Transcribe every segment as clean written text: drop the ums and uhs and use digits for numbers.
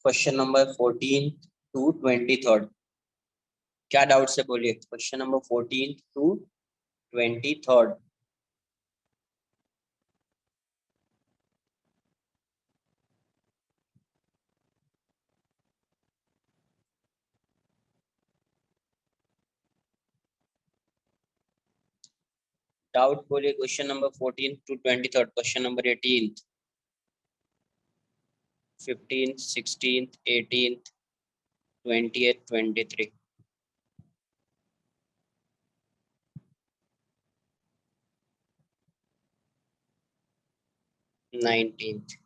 Question number 14 to 23rd। क्या doubt से बोलिए। Question number 14 to 23rd। Doubt बोलिए। Question number 14 to 23rd। Question number 18th, 15th, 16th, 18th, 20th, 23, 19th।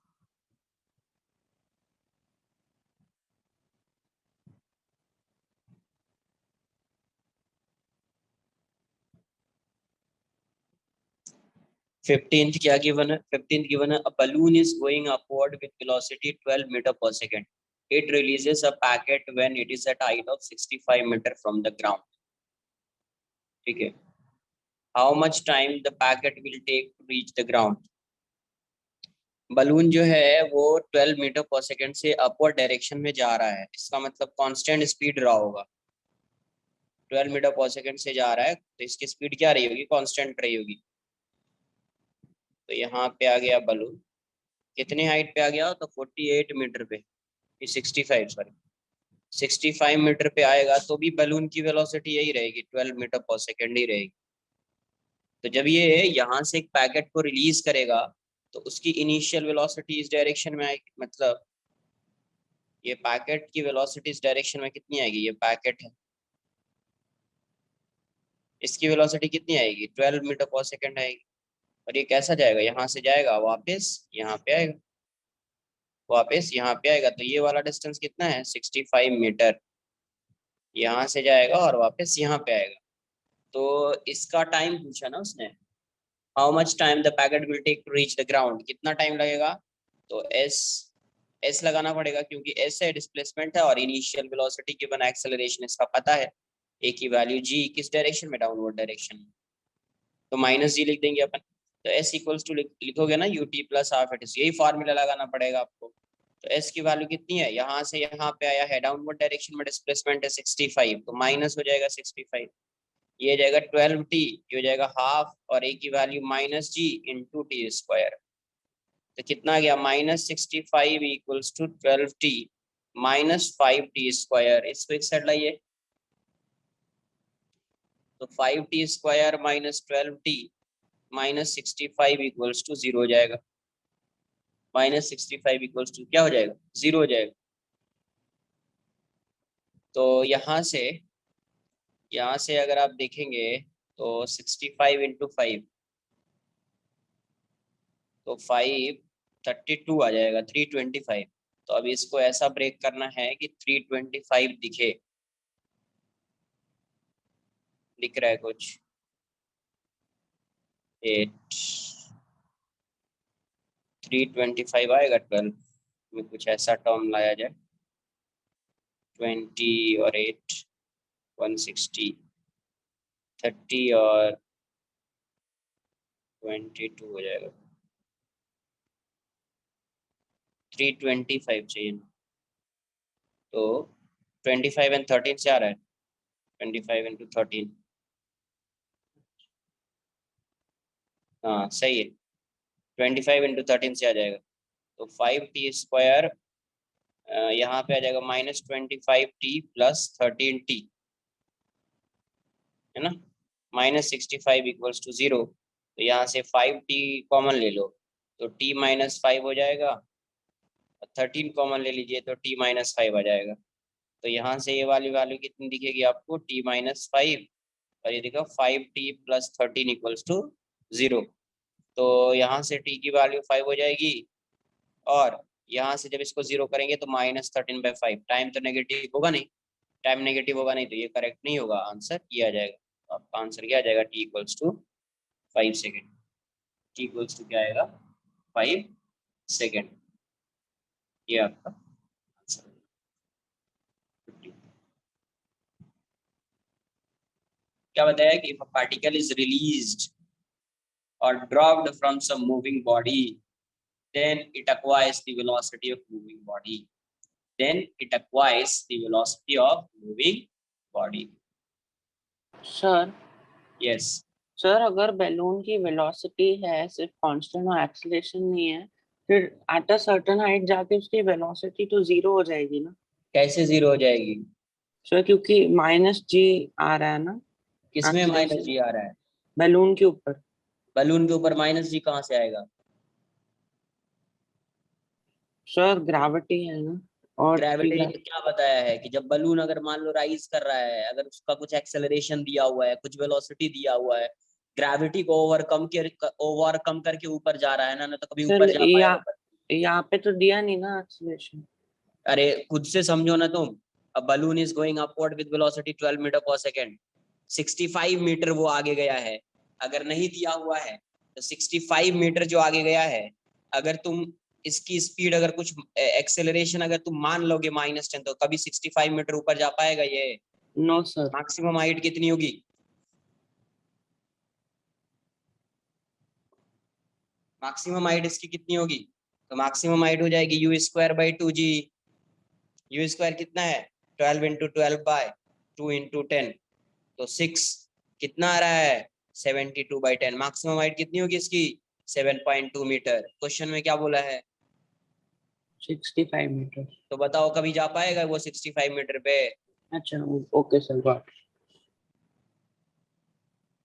Fifteenth क्या given है? 15th given है, a balloon is going upward with velocity 12 metre per second. It releases a packet when it is at height of 65 metre from the ground. ठीक है। How much time the packet will take to reach the ground. Balloon जो है वो 12 metre per second से upward direction में जा रहा है। इसका मतलब कांस्टेंट स्पीड रहा होगा। 12 मीटर पर सेकेंड से जा रहा है तो इसकी स्पीड क्या रही होगी? कांस्टेंट रही होगी। तो यहाँ पे आ गया बलून, कितनी हाइट पे आ गया? तो 48 मीटर पे, 65 सॉरी 65 मीटर पे आएगा तो भी बलून की वेलोसिटी यही रहेगी, 12 मीटर पर सेकेंड ही रहेगी। तो जब ये यहाँ से एक पैकेट को रिलीज करेगा तो उसकी इनिशियल वेलोसिटी इस डायरेक्शन में आएगी। मतलब ये पैकेट की वेलोसिटी इस डायरेक्शन में कितनी आएगी? ये पैकेट है, इसकी वेलोसिटी कितनी आएगी? 12 मीटर पर सेकेंड आएगी। और ये कैसा जाएगा? यहाँ से जाएगा वापस यहाँ पे आएगा, वापस यहाँ पे आएगा। तो ये वाला डिस्टेंस कितना है? 65 मीटर। यहाँ से जाएगा और वापस यहाँ पे आएगा। तो इसका टाइम पूछा ना उसने, how much time the packet will take to reach the ground, कितना टाइम लगेगा? तो एस लगाना पड़ेगा क्योंकि एस है डिस्प्लेसमेंट है और इनिशियल वेलोसिटी गिवन एक्सेलरेशन इसका पता है। ए की वैल्यू जी, किस डायरेक्शन में? डाउनवर्ड डायरेक्शन में। तो माइनस जी लिख देंगे अपन। तो एस इक्वल्स टू लिखोगे ना U T plus half at, यही फार्मूला लगाना पड़ेगा आपको। तो एस की वैल्यू कितनी है? यहाँ से यहाँ पे आया है, डाउनवर्ड डायरेक्शन में डिस्प्लेसमेंट है 65, तो माइनस हो जाएगा 65। ये जाएगा 12t, ये हो जाएगा हाफ, और ए की वैल्यू माइनस जी इंटू टी स्क्वायर। तो कितना आ गया? -65 equals to 12t minus 5t square. इसको एक साइड लाइए, तो 5t square minus 12t minus 65 equals to 0 हो जाएगा। -65 इक्वल्स टू क्या हो जाएगा? 0 हो जाएगा। तो यहाँ से अगर आप देखेंगे तो 65 इंटू 5, तो 532 आ जाएगा, 325। तो अभी इसको ऐसा ब्रेक करना है कि 325 दिखे। दिख रहा है कुछ? 8, 325 आएगा 12 में, कुछ ऐसा टर्म लाया जाए। 20 और 8 160, 30 और 22 हो जाएगा। 325 चाहिए ना। तो 25 एंड 13 से आ रहा है, 25 इंटू 13। हाँ सही है, 25 इंटू 13 से आ जाएगा। तो 5t स्क्वायर यहाँ पे आ जाएगा -25t प्लस 13t, है ना। -65 इक्वल्स टू 0। तो यहाँ से 5t कॉमन ले लो तो t -5 हो जाएगा, 13 कॉमन ले लीजिए तो t -5 आ जाएगा। तो यहाँ से ये वाली वैल्यू कितनी दिखेगी आपको? t -5, और ये देखो 5t प्लस 13 इक्वल्स टू 0। तो यहाँ से t की वैल्यू 5 हो जाएगी, और यहाँ से जब इसको 0 करेंगे तो -13/5। टाइम तो नेगेटिव होगा नहीं, टाइम नेगेटिव होगा नहीं तो ये करेक्ट नहीं होगा, आंसर ये आ जाएगा। तो आपका आंसर क्या आ जाएगा? t equals to 5 second. t equals to क्या आएगा? 5 सेकेंड। ये आपका आंसर। क्या बताया कि if a particle is released or dropped from some moving body, then it acquires the velocity of moving body. then it acquires the velocity of moving body. Sir Yes. Sir अगर balloon की velocity है सिर्फ constant और acceleration नहीं है, फिर at a certain height जाके उसकी वेलोसिटी तो जीरो हो जाएगी ना? कैसे जीरो हो जाएगी? सर क्योंकि माइनस जी आ रहा है ना किसमें माइनस जी आ रहा है? बैलून के ऊपर। बलून के ऊपर माइनस जी कहाँ से आएगा? सर ग्रेविटी है ना, और ग्रेविटी ने क्या बताया है कि जब बलून अगर मान लो राइज कर रहा है, अगर उसका कुछ एक्सेलरेशन दिया हुआ है, कुछ वेलोसिटी दिया हुआ है, ग्रेविटी को ओवरकम करके ऊपर जा रहा है ना तो कभी सर ऊपर जा पाएगा? यहाँ पे तो दिया नहीं ना एक्सेलरेशन। अरे खुद से समझो ना तुम। A balloon is going upward with velocity 12 metre per second, 65 metre वो आगे गया है। अगर नहीं दिया हुआ है तो 65 मीटर जो आगे गया है, अगर तुम इसकी स्पीड अगर कुछ एक्सेलरेशन अगर तुम मान लोगे -10, तो कभी 65 मीटर ऊपर जा पाएगा ये? No sir. मैक्सिमम हाइट कितनी होगी? मैक्सिमम हाइट इसकी कितनी होगी? तो मैक्सिमम हाइट हो जाएगी u²/2g। यू स्क्वायर कितना है? 12 × 12 बाय 2 × 10, तो 6 कितना आ रहा है? 72/10। मैक्सिमम हाइट कितनी होगी इसकी? 7.2 मीटर। क्वेश्चन में क्या बोला है? 65 मीटर। तो बताओ कभी जा पाएगा वो 65 मीटर पे? अच्छा ओके सर, गॉट।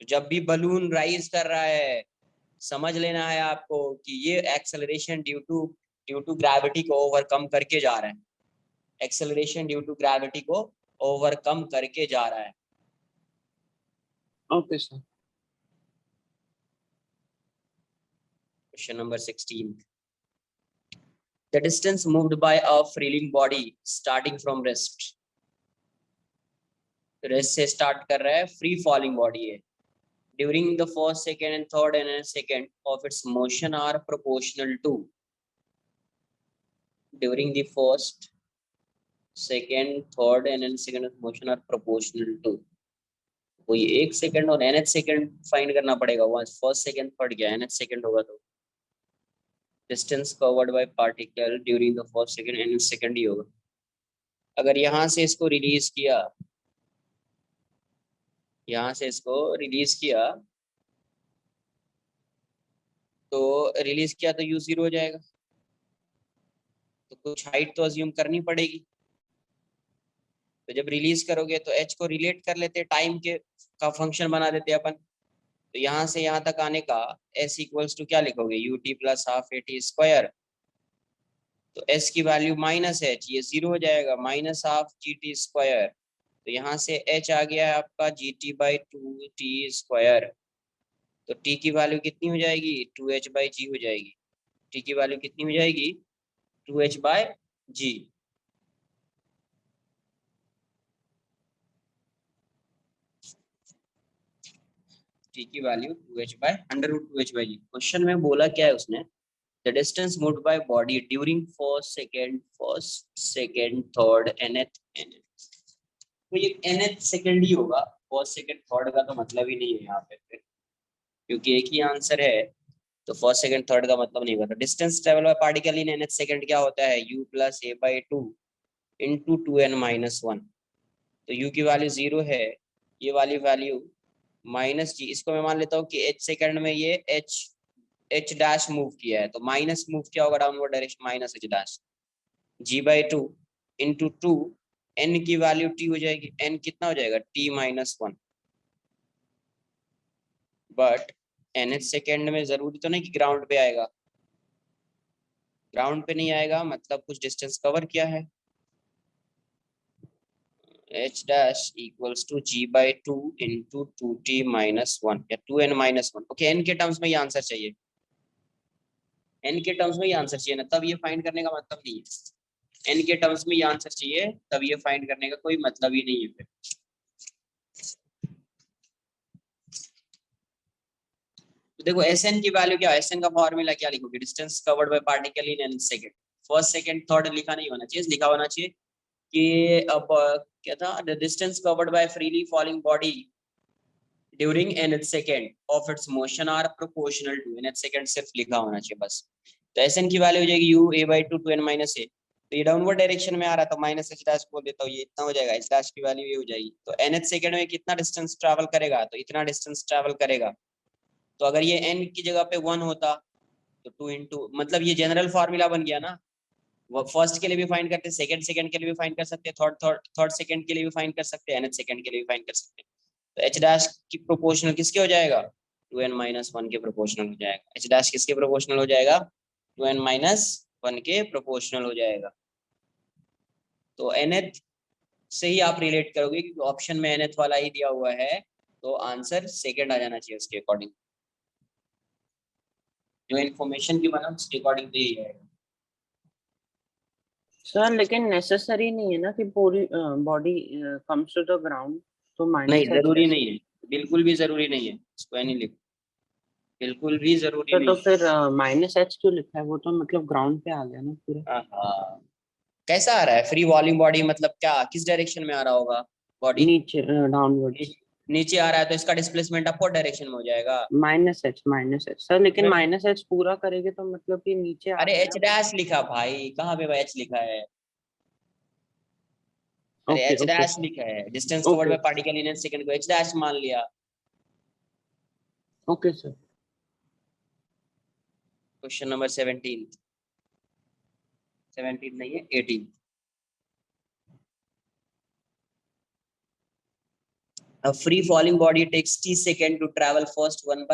जब भी बलून राइज कर रहा है, समझ लेना है आपको कि ये एक्सेलरेशन ड्यू टू ग्रेविटी को ओवरकम करके जा रहा है। एक्सेलरेशन ड्यू टू ग्रेविटी को ओवरकम करके जा रहा है। Okay sir. Question number 16, the distance moved by a freeing body starting from rest। Rest से स्टार्ट कर रहा है, फ्री फॉलिंग बॉडी है। During the first second and third and second of its motion are proportional to. During the first second third and second of motion are proportional to. कोई 1 second और nth second find करना पड़ेगा। वहां first second third गया, nth second होगा तो distance covered by particle during the first second and second ही होगा। अगर यहाँ से इसको रिलीज किया, यहाँ से इसको रिलीज किया, तो रिलीज किया तो u 0 हो जाएगा। तो कुछ हाइट तो अज्यूम करनी पड़ेगी। तो जब रिलीज करोगे तो h को रिलेट कर लेते, टाइम के का फंक्शन बना देते अपन। तो यहाँ से यहाँ तक आने का s इक्वल्स टू क्या लिखोगे? ut + ½ at²। तो s की वैल्यू -h, ये 0 हो जाएगा, -½gt²। तो यहाँ से h आ गया है आपका gt/2t²। तो t की वैल्यू कितनी हो जाएगी? 2h/g हो जाएगी। t की वैल्यू कितनी हो जाएगी? 2h/g। t की वैल्यू 2h/√2h/g। क्वेश्चन में बोला क्या है उसने? The distance moved by body during first, second, third, nth, nth। तो ये nth सेकंड ही होगा, फर्स्ट सेकंड थर्ड का तो मतलब ही नहीं है यहाँ पे फिर, क्योंकि एक ही आंसर है। तो फर्स्ट सेकंड थर्ड का मतलब नहीं होगा। Distance travel by particle in nth second क्या होता है? u + a/2 × 2n-1। तो u की वैल्यू 0 है, ये वाली वैल्यू -g। इसको मैं मान लेता हूँ कि h सेकंड में ये h' मूव किया है, तो माइनस मूव किया होगा downward direction, -h'। g/2 × 2, n की वैल्यू t हो जाएगी। n कितना हो जाएगा? t-1। बट nth सेकेंड में जरूरी तो नहीं कि ग्राउंड पे आएगा। ग्राउंड पे नहीं आएगा मतलब कुछ डिस्टेंस कवर किया है। h' equals to g/2 × 2t-1 या 2n-1। ओके, n के टर्म्स में ये आंसर चाहिए, n के टर्म्स में ये आंसर चाहिए ना, तब ये फाइंड करने का मतलब नहीं है। n के टर्म्स में ये आंसर चाहिए, तब ये फाइंड करने का कोई मतलब ही नहीं है फिर। तो देखो Sn की वैल्यू क्या है? Sn का फॉर्मूला क्या लिखोगे? Distance covered by particle in n second. First second third लिखा नहीं होना चाहिए, लिखा होना चाहिए कि अब क्या था? The distance covered by freely falling body during nth second of its motion are proportional to. nth second सिर्फ लिखा होना चाहिए बस। तो Sn की वैल्यू हो जाएगी u a/2 2n - a। तो ये डाउनवर्ड डायरेक्शन में आ रहा है तो माइनस एच डैश बोल देता हूँ, ये इतना हो जाएगा, एच डैश की वैल्यू ये हो जाएगी। तो nth सेकंड में कितना डिस्टेंस ट्रैवल करेगा, तो इतना डिस्टेंस ट्रैवल करेगा। तो अगर ये n की जगह पे 1 होता तो 2 इंटू, मतलब ये जनरल फार्मूला बन गया ना, वो फर्स्ट के लिए भी फाइंड करते हैं, सेकंड सेकंड के लिए भी फाइंड कर सकते हैं, थर्ड सेकंड के लिए भी फाइंड कर सकते हैं, nth सेकंड के लिए भी फाइंड कर सकते हैं। तो एच डैश की प्रोपोर्शनल किसके हो जाएगा, 2n-1 के प्रोपोर्शनल हो जाएगा। एच डैश किसके प्रोपोर्शनल हो जाएगा, 2n-1 के प्रोपोर्शनल हो जाएगा। तो nth से ही आप रिलेट करोगे क्योंकि ऑप्शन में nth वाला ही दिया हुआ है, तो आंसर सेकंड आ जाना चाहिए उसके अकॉर्डिंग। जो इन्फॉर्मेशन की बना उसके अकॉर्डिंग तो यही है। सर लेकिन नेसेसरी नहीं है ना कि पूरी body comes to the ground, तो नहीं माइनस एच जरूरी कैसे? नहीं है, बिल्कुल भी जरूरी नहीं है, इसको नहीं लिखो, बिल्कुल भी जरूरी सर तो नहीं फिर माइनस एच क्यों लिखा है? वो तो मतलब ग्राउंड पे आ गया ना पूरा। है। हाँ, कैसा आ रहा है फ्री वॉल्यूम बॉडी, मतलब क्या किस डायरेक्शन में आ रहा होगा बॉडी, नीचे डाउनवर्ड्स। नीचे आ रहा है तो इसका डिस्प्लेसमेंट अपवर्ड डायरेक्शन में हो जाएगा। माइनस एच सर, तो लेकिन फिर माइनस एच पूरा करेंगे तो मतलब कि नीचे आ अरे रहा है एच ना वो। डैश लिखा भाई, कहाँ पे भाई एच लिखा है, अरे ओके एच ओके डैश लिखा है, distance covered okay by particle in second को एच डैश मान लिया। Okay sir. क्वेश्चन नंबर 17, 17 नहीं है 18। A free falling body takes t second to travel first 1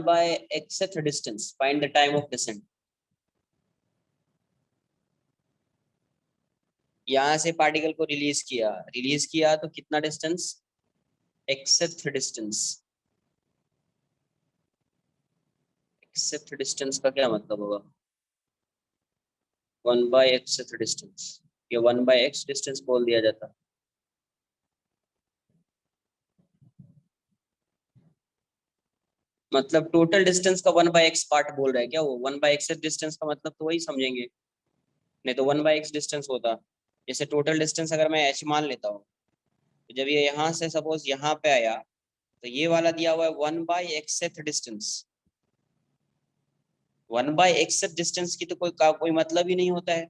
by xth distance. Find the time of descent. यहाँ से particle को release किया तो कितना distance, xth distance. xth distance का क्या मतलब होगा, 1/xth डिस्टेंस, ये 1/x डिस्टेंस बोल दिया जाता। मतलब टोटल डिस्टेंस का 1/x पार्ट बोल रहा है क्या वो, 1/x डिस्टेंस का मतलब तो वही समझेंगे, नहीं तो 1/x डिस्टेंस होता। जैसे टोटल डिस्टेंस अगर मैं h मान लेता हूँ, तो जब ये यहाँ से सपोज यहाँ पे आया तो ये वाला दिया हुआ है 1/xth डिस्टेंस। 1/xth डिस्टेंस की तो कोई मतलब ही नहीं होता है।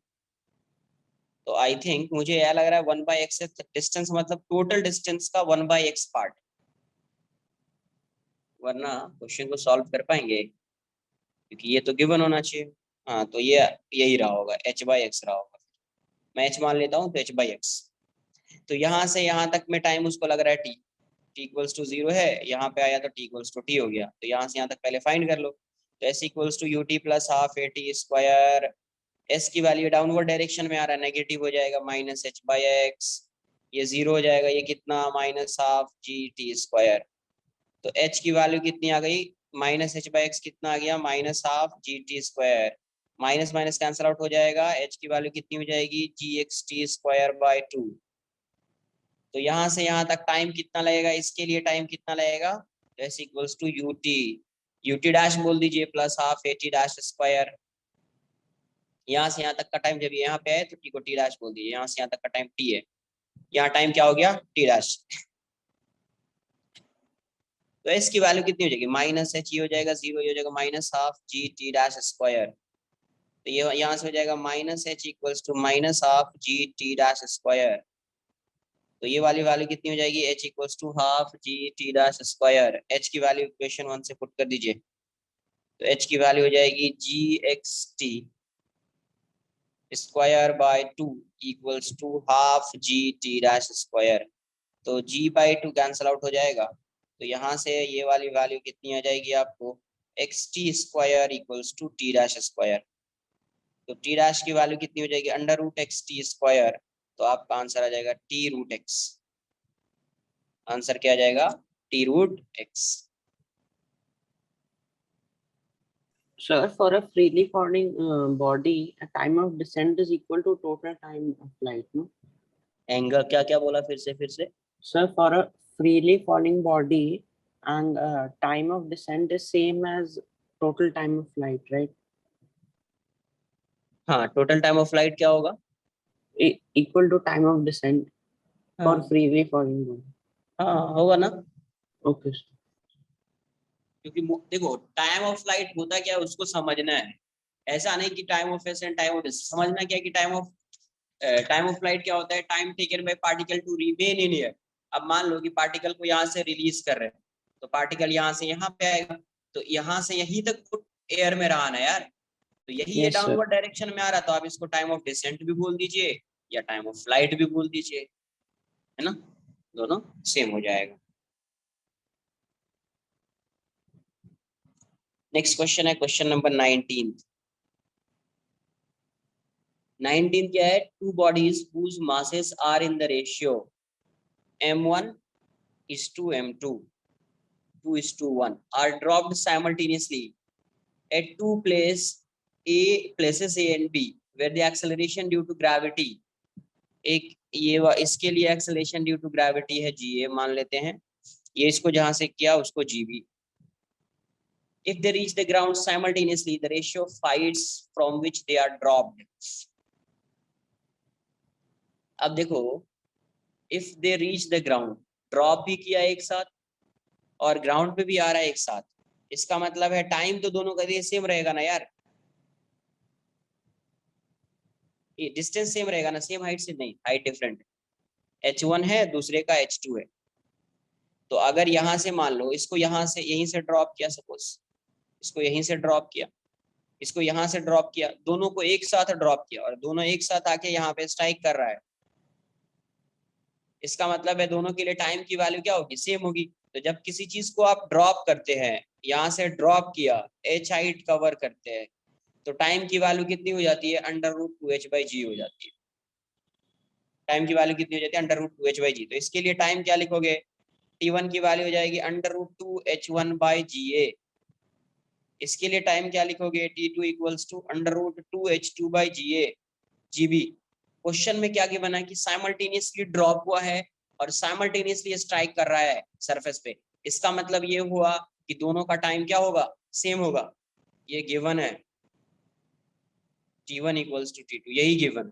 तो आई थिंक मुझे यह लग रहा है 1/xth डिस्टेंस मतलब टोटल डिस्टेंस का 1/x पार्ट, वरना क्वेश्चन को सॉल्व कर पाएंगे क्योंकि ये तो गिवन होना चाहिए। हाँ तो ये यही रहा होगा, h/x रहा होगा। मैं h मान लेता हूँ तो h/x। तो यहाँ से यहाँ तक में टाइम उसको लग रहा है t, t=0 है, यहाँ पे आया तो t=t हो गया, तो यहाँ से यहाँ तक पहले फाइंड कर लो। तो s=ut + ½ at²। s की वैल्यू डाउनवर्ड डायरेक्शन में आ रहा है, नेगेटिव हो जाएगा, -h/x। ये 0 हो जाएगा, ये कितना -½ gt²। तो h की वैल्यू कितनी आ गई, -h/x कितना आ गया, -½ gt²। Minus minus cancel out हो जाएगा, h की वैल्यू कितनी हो जाएगी, gxt²/2। तो यहाँ से यहाँ तक टाइम कितना लगेगा, इसके लिए टाइम कितना लगेगा, s = ut डैश बोल दीजिए +½ at²। यहाँ से यहाँ तक का टाइम जब यहाँ पे है तो t को t डैश बोल दीजिए, यहाँ से यहाँ तक का टाइम t है, यहाँ टाइम क्या हो गया, t डैश। तो s की वैल्यू कितनी हो जाएगी, -h हो जाएगा, 0 हो जाएगा, -½ gt²। तो ये यहाँ से हो जाएगा -h = -½ gt²। तो ये वाली वैल्यू कितनी हो जाएगी, h = ½ gt²। h की वैल्यू इक्वेशन 1 से पुट कर दीजिए, तो h की वैल्यू हो जाएगी gxt²/2 = ½ gt²। तो g/2 कैंसल आउट हो जाएगा, तो यहाँ से ये वाली वैल्यू कितनी आ जाएगी आपको, xt² = t'²। तो t डैश की वैल्यू कितनी हो जाएगी, √xt²। तो आपका आंसर आ जाएगा t√x। आंसर क्या आ जाएगा, t√x। Sir, for a freely falling body, a time of descent is equal to total time of flight, no? Angle क्या क्या बोला, फिर से। Sir, for a freely falling body, and time of descent is same as total time of flight, right? हाँ, total time of flight क्या होगा, Equal to time of descent for हाँ freely falling body. हाँ होगा ना, Okay, sir. क्योंकि देखो time of flight होता क्या है उसको समझना है। ऐसा नहीं कि time of ascent time of समझना क्या कि टाइम ऑफ फ्लाइट क्या होता है, time taken by particle to remain in air. अब मान लो कि पार्टिकल को यहाँ से रिलीज कर रहे हैं, तो पार्टिकल यहाँ से यहाँ पे आएगा, तो यहाँ से यहीं तक एयर में रहा ना यार, तो यही ये यस सर। डाउनवर्ड डायरेक्शन में आ रहा, तो आप इसको टाइम ऑफ डिसेंट भी बोल दीजिए या टाइम ऑफ फ्लाइट भी बोल दीजिए, है ना, दोनों सेम हो जाएगा। नेक्स्ट क्वेश्चन है क्वेश्चन नंबर 19। 19 क्या है, two bodies whose masses are in the ratio m1 is to m2 2 is to 1 are dropped simultaneously at two places A and B where the acceleration due to gravity, एक इसके लिए acceleration due to gravity है GA मान लेते हैं, ये इसको जहां से किया उसको GB। If they reach the ground simultaneously, the ratio of flights from which they are dropped। अब देखो, if they reach the ground, drop भी किया एक साथ और ग्राउंड पे भी आ रहा है एक साथ, इसका मतलब है टाइम तो दोनों का सेम रहेगा ना यार, ये डिस्टेंस सेम रहेगा ना, सेम हाइट से नहीं, हाइट डिफरेंट है, h1 है दूसरे का h2 है। तो अगर यहाँ से मान लो इसको यहाँ से यहीं से ड्रॉप किया, सपोज इसको यहीं से ड्रॉप किया, इसको यहाँ से ड्रॉप किया, दोनों को एक साथ ड्रॉप किया और दोनों एक साथ आके यहाँ पे स्ट्राइक कर रहा है, इसका मतलब है दोनों के लिए टाइम की वैल्यू क्या होगी, सेम होगी। तो जब किसी चीज को आप ड्रॉप करते हैं, यहाँ से ड्रॉप किया, h हाइट कवर करते हैं, तो टाइम की वैल्यू कितनी हो जाती है, √2h/g हो जाती है। टाइम की वैल्यू कितनी हो जाती है, √2h/g। तो इसके लिए टाइम क्या लिखोगे, t1 की वैल्यू हो जाएगी √2h1/ga। इसके लिए टाइम क्या लिखोगे, t2 equals to √2h2/ga gb। Question में क्या गिवन है कि साइमल्टेनियसली ड्रॉप हुआ है और साइमल्टेनियसली स्ट्राइक कर रहा है सरफेस पे, इसका मतलब ये हुआ कि दोनों का टाइम क्या होगा, सेम होगा, ये गिवन है t1 इक्वल्स टू t2, यही गिवन है।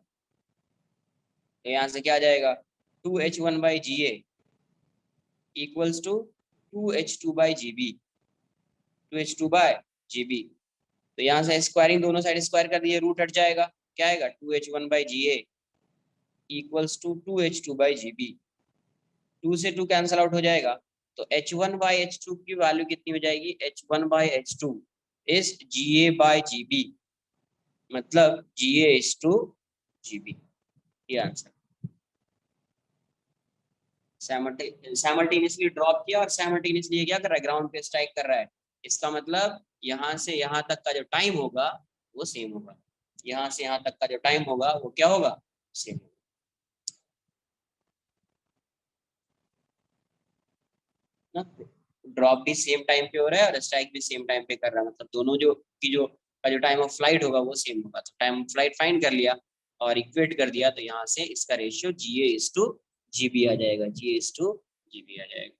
तो यहाँ से क्या आ जाएगा, 2h1/ga equals to 2h2/gb, 2h2/gb। तो यहाँ से स्क्वायरिंग दोनों साइड स्क्वायर कर दिए, रूट हट जाएगा, क्या आएगा 2h1/ga इक्वल्स टू 2h2/gb। 2 से 2 कैंसिल आउट हो जाएगा, तो h1/h2 की वैल्यू कितनी हो जाएगी, h1/h2 इज ga/gb, मतलब ga इज टू gb, ये आंसर। साइमल्टेनियसली ड्रॉप किया और साइमल्टेनियसली क्या कर रहा है, ग्राउंड पे स्ट्राइक कर रहा है, इसका मतलब यहाँ से यहाँ तक का जो टाइम होगा वो सेम होगा, यहाँ से यहाँ तक का जो टाइम होगा वो क्या होगा, सेम होगा। ना ड्रॉप भी सेम टाइम पे हो रहा है और स्ट्राइक भी सेम टाइम पे कर रहा है, मतलब दोनों जो टाइम ऑफ फ्लाइट होगा वो सेम होगा। तो टाइम ऑफ फ्लाइट फाइंड कर लिया और इक्वेट कर दिया, तो यहाँ से इसका रेशियो GA/GB आ जाएगा, GA/GB आ जाएगा।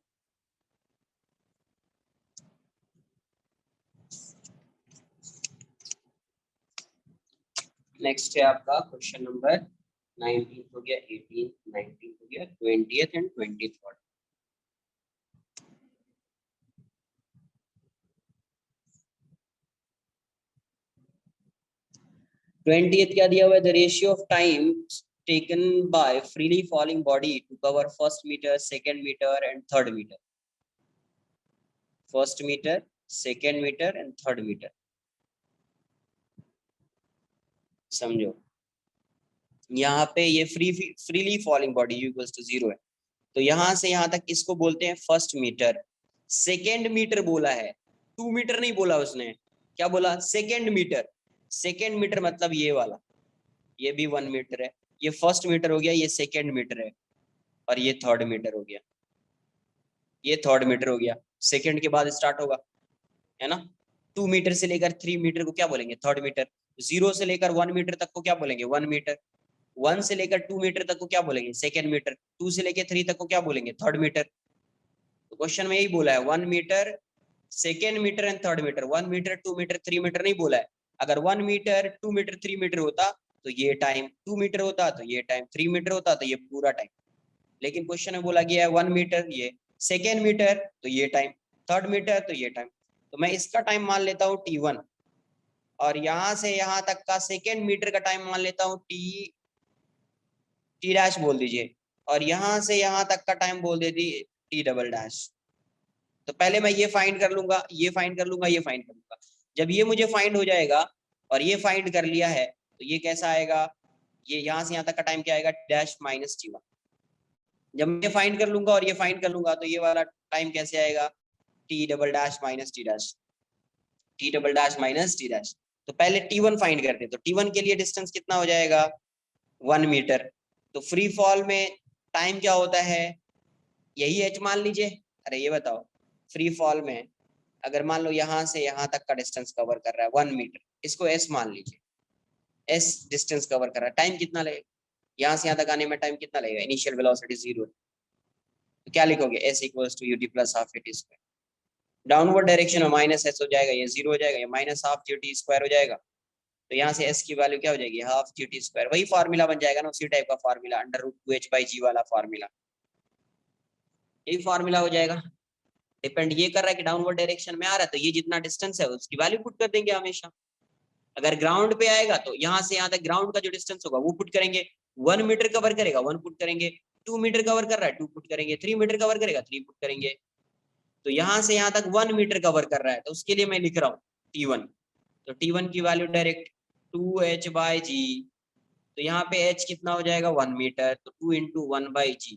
नेक्स्ट है आपका क्वेश्चन नंबर 19 हो गया, 18, 19 हो गया, 20th एंड 23rd। ट्वेंटियथ क्या दिया हुआ है, the ratio of time taken by freely falling body to cover first metre, second metre and third metre, first metre, second metre and third metre. समझो, यहाँ पे ये freely falling body u equals to 0 है, तो यहाँ से यहाँ तक इसको बोलते हैं फर्स्ट मीटर। सेकेंड मीटर बोला है, 2 मीटर नहीं बोला उसने, क्या बोला, सेकेंड मीटर। सेकेंड मीटर मतलब ये वाला, ये भी 1 मीटर है, ये फर्स्ट मीटर हो गया, ये सेकेंड मीटर है और ये थर्ड मीटर हो गया, ये थर्ड मीटर हो गया, सेकेंड के बाद स्टार्ट होगा, है ना। 2 मीटर से लेकर 3 मीटर को क्या बोलेंगे, थर्ड मीटर। 0 से लेकर 1 मीटर तक को क्या बोलेंगे, 1 मीटर। 1 से लेकर 2 मीटर तक को क्या बोलेंगे, सेकेंड मीटर। 2 से लेकर 3 तक को क्या बोलेंगे, थर्ड मीटर। तो क्वेश्चन में यही बोला है, 1 metre, second metre and third metre. 1 metre, 2 metre, 3 metre नहीं बोला है। अगर 1 मीटर, 2 मीटर, 3 मीटर होता तो ये टाइम, 2 मीटर होता तो ये टाइम, 3 मीटर होता तो ये पूरा टाइम। लेकिन क्वेश्चन में बोला गया है 1 मीटर, ये सेकेंड मीटर तो ये टाइम, थर्ड मीटर तो ये टाइम। तो मैं इसका टाइम मान लेता हूँ t1 और यहाँ से यहाँ तक का सेकेंड मीटर का टाइम मान लेता हूँ टी डैश बोल दीजिए, और यहाँ से यहाँ तक का टाइम बोल देती टी डबल डैश। तो पहले मैं ये फाइंड कर लूंगा, ये फाइंड कर लूंगा, ये फाइंड कर लूंगा। जब ये मुझे फाइंड हो जाएगा और ये फाइंड कर लिया है तो ये कैसा आएगा, ये यहाँ से यहाँ तक का टाइम क्या आएगा, डैश माइनस टी वन। जब मैं फाइंड कर लूंगा और ये फाइंड कर लूंगा तो ये वाला टाइम कैसे आएगा, T double dash minus T dash, T double dash minus T dash. तो पहले टी1 फाइंड करते हैं, तो टी1 के लिए डिस्टेंस कितना हो जाएगा, 1 मीटर। तो फ्री फॉल में टाइम क्या होता है, यही एच मान लीजिए। अरे ये बताओ, फ्री फॉल में अगर मान लो यहाँ से यहाँ तक का डिस्टेंस कवर कर रहा है 1 मीटर, इसको एस मान लीजिए, एस डिस्टेंस कवर कर रहा है, टाइम कितना लगेगा, यहाँ से यहाँ तक आने में टाइम कितना लगेगा, इनिशियल वेलोसिटी 0। तो क्या लिखोगे, S equals to U T plus half T square. Downward direction में माइनस एस हो जाएगा, ये 0 हो जाएगा, ये माइनस हाफ टी स्क्वायर हो जाएगा। तो यहाँ से एस की वैल्यू क्या हो जाएगी, हाफ टी स्क्वायर। वही फार्मूला बन जाएगा ना, उसी टाइप का फार्मूला, अंडर रूट 2h/g वाला फार्मूला, यही फार्मूला हो जाएगा। डिपेंड ये कर रहा है कि डाउनवर्ड डायरेक्शन में आ रहा है, तो ये जितना डिस्टेंस है उसकी वैल्यू पुट कर देंगे हमेशा। अगर ग्राउंड पे आएगा तो यहाँ से यहाँ तक ग्राउंड का जो डिस्टेंस होगा वो पुट करेंगे, 1 मीटर कवर करेगा 1 पुट करेंगे, 2 मीटर कवर कर रहा है 2 पुट करेंगे, 3 मीटर कवर करेगा 3 पुट करेंगे। तो यहाँ से यहाँ तक 1 मीटर कवर कर रहा है, तो उसके लिए मैं लिख रहा हूँ T1। तो T1 की वैल्यू डायरेक्ट 2h/g, तो यहाँ पे h कितना हो जाएगा 1 मीटर, तो 2 × 1/g,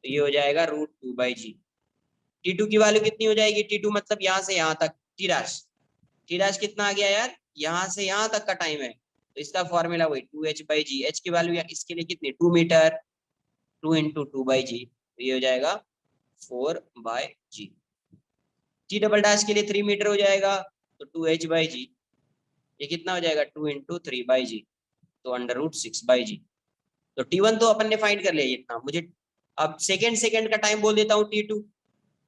तो ये हो जाएगा √2/g। T2 की वैल्यू कितनी हो जाएगी, T2 मतलब यहाँ से यहाँ तक टी डैश कितना आ गया यार, यहाँ से यहाँ तक का टाइम है, तो इसका फॉर्मूला वही 2h/g, h की वैल्यू इसके लिए कितनी 2 मीटर, 2 × 2/g, तो ये हो जाएगा 4/g। टी डबल डैश के लिए 3 मीटर हो जाएगा, तो 2h/g, ये कितना हो जाएगा 2 × 3/g, तो √6/g। तो T1 तो अपन ने फाइंड कर लिया इतना। मुझे अब सेकेंड का टाइम बोल देता हूँ T2,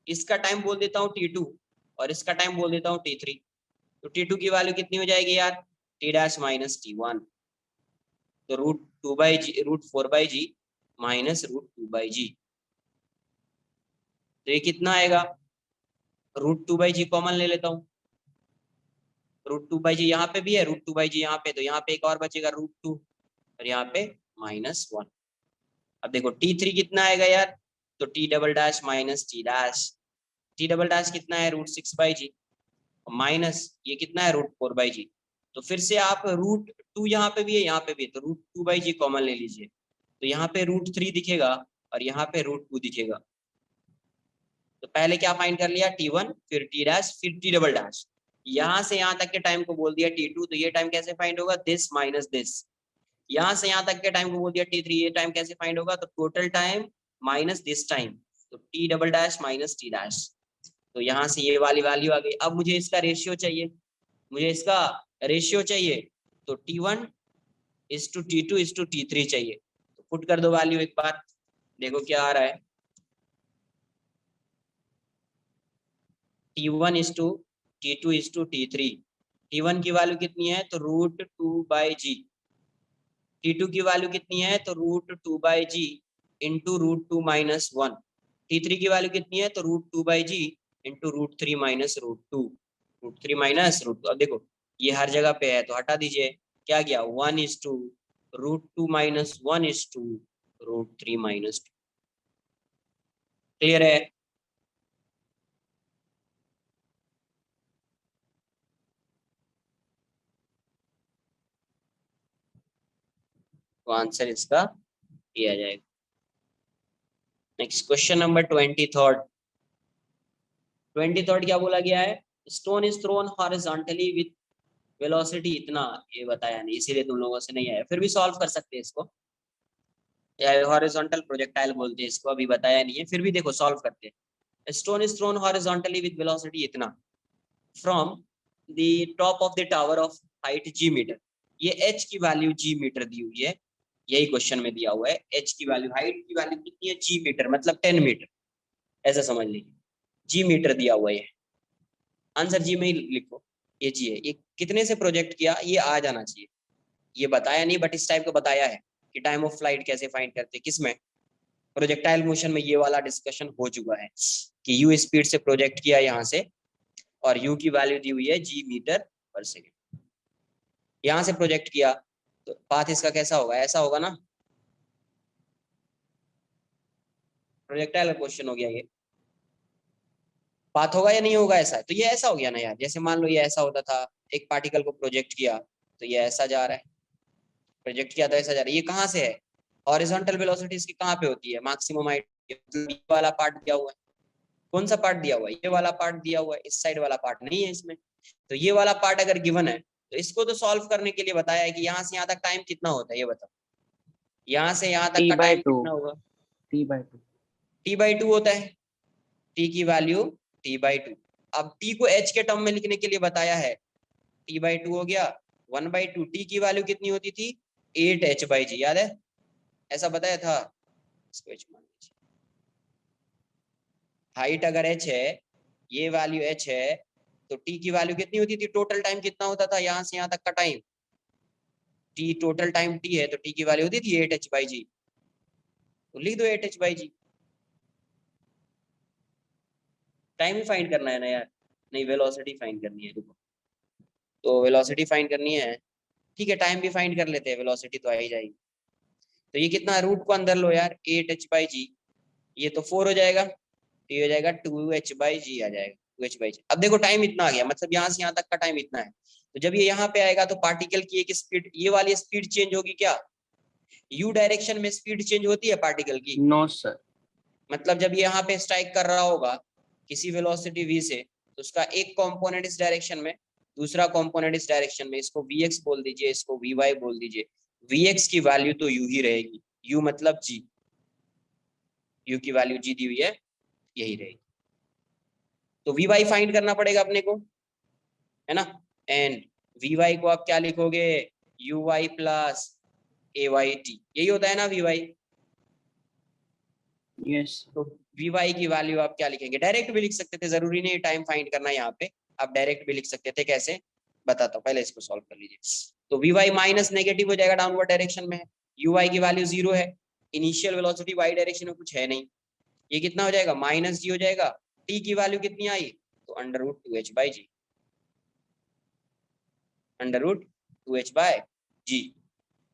इसका टाइम बोल देता हूँ T2, और इसका टाइम बोल देता हूँ T3। तो T2 की वैल्यू कितनी हो जाएगी यार, T डैश माइनस T1, तो √4/g माइनस √2/g, तो ये कितना आएगा, √2/g कॉमन ले लेता हूँ, √2/g यहाँ पे भी है, √2/g यहाँ पे, तो यहाँ पे एक और बचेगा √2, और यहाँ पे -1। अब देखो T3 कितना आएगा यार, तो T double dash minus T dash, T double dash कितना है √6/g, माइनस ये कितना है √4/g। तो फिर से आप √2 यहाँ पे भी है यहाँ पे भी है, तो √2/g कॉमन ले लीजिए, तो यहाँ पे √3 दिखेगा और यहाँ पे √2 दिखेगा। तो पहले क्या फाइंड कर लिया, T1, फिर T डैश, फिर T डबल डैश, यहाँ से यहाँ तक के टाइम को बोल दिया T2, तो ये टाइम कैसे फाइंड होगा, दिस माइनस दिस। यहाँ से यहाँ तक के टाइम को बोल दिया T3, ये टाइम कैसे फाइंड होगा, तो total time minus this time, तो T double dash minus T dash. तो यहाँ से ये वाली वैल्यू आ गई। अब मुझे इसका रेशियो चाहिए, तो T1 = T2 = T3 चाहिए। तो पुट कर दो वैल्यू एक बार, देखो क्या आ रहा है, T1 = T2 = T3। T1 की वैल्यू कितनी है, तो √2/g, T2 की वैल्यू कितनी है, तो √2/g इंटू √2 - 1। T3 की वैल्यू कितनी है, तो √2/g इंटू √3 - √2, √3 - √2। अब देखो ये हर जगह पे है तो हटा दीजिए, क्या गया 1 = √2 - 1 = √3 - 2। क्लियर है, तो आंसर इसका ये आ जाएगा। नेक्स्ट क्वेश्चन नंबर 23rd क्या बोला गया है, stone is thrown horizontally with velocity इतना, ये बताया नहीं इसीलिए तुम लोगों से नहीं आया, फिर भी सॉल्व कर सकते हैं इसको, या हॉरिजॉन्टल प्रोजेक्टाइल बोलते हैं इसको, अभी बताया नहीं है फिर भी देखो सॉल्व करते हैं। Stone is thrown horizontally with velocity इतना from the top of the tower of height g metre. ये h की वैल्यू g मीटर दी हुई है, यही क्वेश्चन में दिया हुआ है, h की वैल्यू, हाइट की वैल्यू कितनी है g मीटर, मतलब 10 मीटर, ऐसा समझ लीजिए, g मीटर दिया हुआ है, आंसर जी में ही लिखो, ये जी है। ये कितने से प्रोजेक्ट किया, ये आ जाना चाहिए, ये बताया नहीं बट इस टाइप का बताया है कि टाइम ऑफ फ्लाइट कैसे फाइंड करते, किसमें, प्रोजेक्टाइल मोशन में ये वाला डिस्कशन हो चुका है कि यू स्पीड से प्रोजेक्ट किया यहाँ से, और यू की वैल्यू दी हुई है g मीटर पर सेकेंड। यहाँ से प्रोजेक्ट किया तो पाथ इसका कैसा होगा, ऐसा होगा ना। प्रोजेक्टाइल क्वेश्चन हो गया ये, पाथ होगा या नहीं होगा ऐसा, तो ये ऐसा हो गया ना यार। जैसे मान लो ये ऐसा होता था, एक पार्टिकल को प्रोजेक्ट किया तो ये ऐसा जा रहा है, प्रोजेक्ट किया तो ऐसा जा रहा है। ये कहाँ से है, हॉरिजॉन्टल वेलोसिटी इसकी कहाँ पे होती है, मैक्सिमम हाइट। ये वाला पार्ट दिया हुआ है, कौन सा पार्ट दिया हुआ है, ये वाला पार्ट दिया हुआ है, इस साइड वाला पार्ट नहीं है इसमें। तो ये वाला पार्ट अगर गिवन है तो इसको तो सॉल्व करने के लिए बताया है कि यहाँ से यहाँ तक टाइम कितना होता है, ये बताओ, यहाँ से यहाँ तक टी का बाई टाइम टू कितना होगा। T/2 T/2 होता है, टी की वैल्यू T/2। अब टी को एच के टर्म में लिखने के लिए बताया है, T/2 हो गया 1/2। टी की वैल्यू कितनी होती थी, 8h/g, याद है, ऐसा बताया था। इसको h मान लीजिए, हाइट अगर h है, ये वैल्यू h है, तो टी की वैल्यू कितनी होती थी, टोटल टाइम कितना होता था यहाँ से यहाँ तक का time, T total time T है तो टी की वैल्यू होती थी 8h/g, तो लिख दो 8h/g। टाइम ही फाइंड करना है ना यार, नहीं वेलोसिटी फाइंड करनी है, देखो तो वेलोसिटी फाइंड करनी है, ठीक है टाइम भी फाइंड कर लेते हैं, वेलोसिटी तो आ ही जाएगी। तो ये कितना, रूट को अंदर लो यार, 8h/g, ये तो 4 हो जाएगा, तो ये हो जाएगा 2h/g आ जाएगा, 2h/g। अब देखो टाइम इतना आ गया, मतलब यहाँ से यहाँ तक का टाइम इतना है। तो जब ये यहाँ पे आएगा तो पार्टिकल की एक स्पीड, ये वाली स्पीड चेंज होगी क्या, यू डायरेक्शन में स्पीड चेंज होती है पार्टिकल की। No sir. मतलब जब ये यहाँ पे स्ट्राइक कर रहा होगा किसी वेलोसिटी v से, तो उसका एक कंपोनेंट इस डायरेक्शन में, दूसरा कंपोनेंट इस डायरेक्शन में, इसको vx बोल दीजिए, इसको vy बोल दीजिए। vx की वैल्यू तो u ही रहेगी, u मतलब g, u की वैल्यू g दी हुई है, यही रहेगी। तो vy फाइंड करना पड़ेगा अपने को, है ना। एंड vy को आप क्या लिखोगे, uy प्लस ayt, यही होता है ना vy। यस। तो vy की वैल्यू आप क्या लिखेंगे, डायरेक्ट भी लिख सकते थे, जरूरी नहीं टाइम फाइंड करना यहाँ पे, आप डायरेक्ट भी लिख सकते थे। कैसे बताता हूँ, पहले इसको सॉल्व कर लीजिए। तो vy माइनस नेगेटिव हो जाएगा, डाउनवर्ड डायरेक्शन में है, uy की वैल्यू 0 है, इनिशियल वेलोसिटी y डायरेक्शन में कुछ है नहीं, ये कितना हो जाएगा, माइनस जी हो जाएगा। t की वैल्यू कितनी आई, तो √2h/g, √2h/g।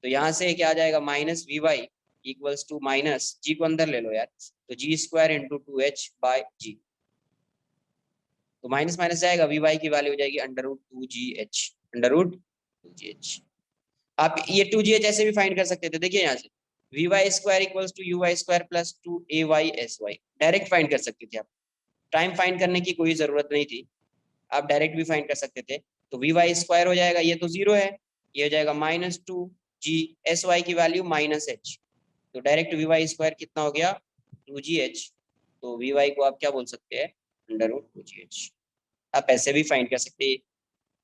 तो यहाँ से क्या आ जाएगा, minus vy equals to minus g को अंदर ले लो यार, तो g² इंटू 2h/g, तो माइनस माइनस जाएगा, vy की वैल्यू हो जाएगी √2gh, √2gh। आप ये 2gh ऐसे भी फाइंड कर सकते थे, देखिए यहाँ से vy² equals to uy² plus 2aysy, direct find कर सकते थे आप, टाइम फाइंड करने की कोई जरूरत नहीं थी, आप डायरेक्ट भी फाइंड कर सकते थे। तो vy² हो जाएगा, ये तो 0 है, ये हो जाएगा -2g, sy की वैल्यू -h, तो डायरेक्ट vy² कितना हो गया, 2gh। तो vy को आप क्या बोल सकते हैं, √2gh। आप ऐसे भी फाइंड कर सकते हैं।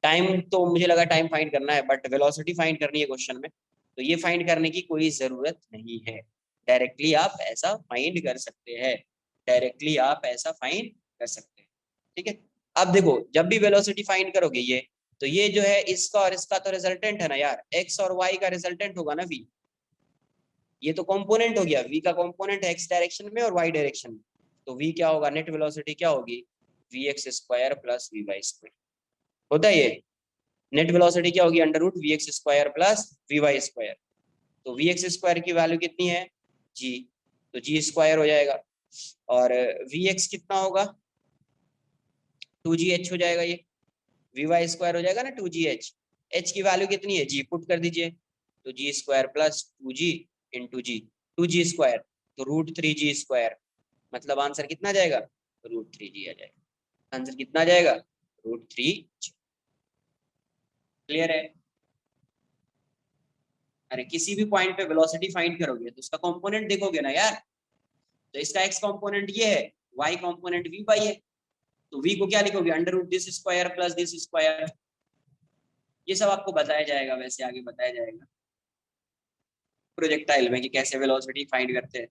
टाइम तो मुझे लगा टाइम फाइंड करना है, बट वेलोसिटी फाइंड करनी है क्वेश्चन में, तो ये फाइंड करने की कोई जरूरत नहीं है, डायरेक्टली आप ऐसा फाइंड कर सकते हैं, डायरेक्टली आप ऐसा फाइंड कर सकते हैं, ठीक है। अब देखो जब भी वेलोसिटी फाइंड करोगे ये, तो ये जो है इसका और इसका तो रिजल्टेंट है ना यार, एक्स और वाई का रिजल्टेंट होगा ना वी, ये तो कंपोनेंट हो गया, वी का कंपोनेंट है एक्स डायरेक्शन में और वाई डायरेक्शन में, तो वी क्या होगा, नेट वेलोसिटी क्या होगी, vx² प्लस vy², होता है ये, नेट वेलोसिटी क्या होगी, √vx² प्लस vy²। तो vx² की वैल्यू कितनी है, g, तो g² हो जाएगा, और vx कितना होगा, 2gh हो जाएगा, ये vy² हो जाएगा ना 2gh, h की वैल्यू कितनी है, g पुट कर दीजिए, तो g² प्लस 2g इंटू जी, 2g², तो √3g², मतलब आंसर कितना जाएगा, √3g आ जाएगा, आंसर कितना जाएगा, √3g। क्लियर है। अरे किसी भी पॉइंट पे वेलोसिटी फाइंड करोगे तो उसका कंपोनेंट देखोगे ना यार, तो इसका x कंपोनेंट ये है, y कंपोनेंट vy है, तो v को क्या लिखोगे, √this² प्लस this²। ये सब आपको बताया जाएगा, वैसे आगे बताया जाएगा प्रोजेक्टाइल में कि कैसे वेलोसिटी फाइंड करते हैं।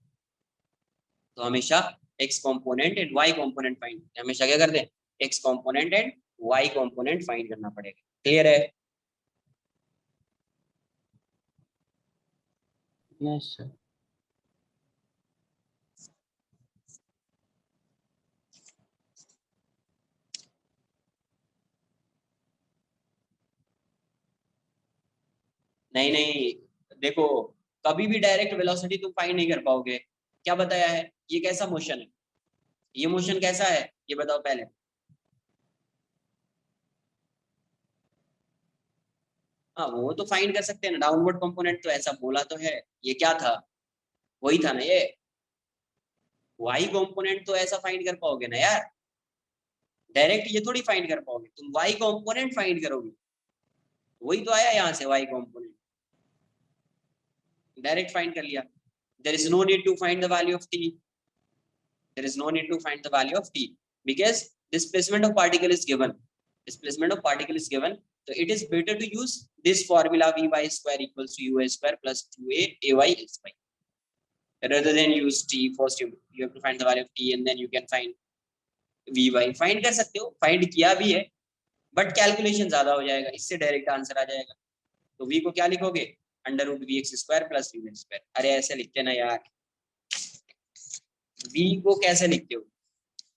तो हमेशा x component and y component find, हमेशा क्या करते हैं, x component and y component find करना पड़ेगा। क्लियर है। Yes sir. नहीं नहीं, देखो कभी भी डायरेक्ट वेलोसिटी तुम फाइंड नहीं कर पाओगे। क्या बताया है, ये कैसा मोशन है, ये मोशन कैसा है, ये बताओ पहले। हाँ वो तो फाइंड कर सकते हैं ना, डाउनवर्ड कंपोनेंट तो ऐसा बोला तो है। ये क्या था, वही था ना ये। वाई कंपोनेंट तो ऐसा फाइंड कर पाओगे ना यार, डायरेक्ट ये थोड़ी फाइंड कर पाओगे, तुम वाई कंपोनेंट फाइंड करोगे। वही तो आया यहाँ से वाई कंपोनेंट, डायरेक्ट फाइंड कर लिया। There is no need to find the value of T, there is no need to find the value of t because displacement of particle is given, displacement of particle is given. So it is better to use this formula vy square equals to ua square plus 2a ay xy rather than use t. First you have to find the value of t and then you can find vy. Find कर सकते हो, find किया भी है, but calculation ज्यादा हो जाएगा, इससे डायरेक्ट आंसर आ जाएगा। तो v को क्या लिखोगे, under root V x square plus U square. अरे ऐसे लिखते ना यार, v को कैसे लिखते हो,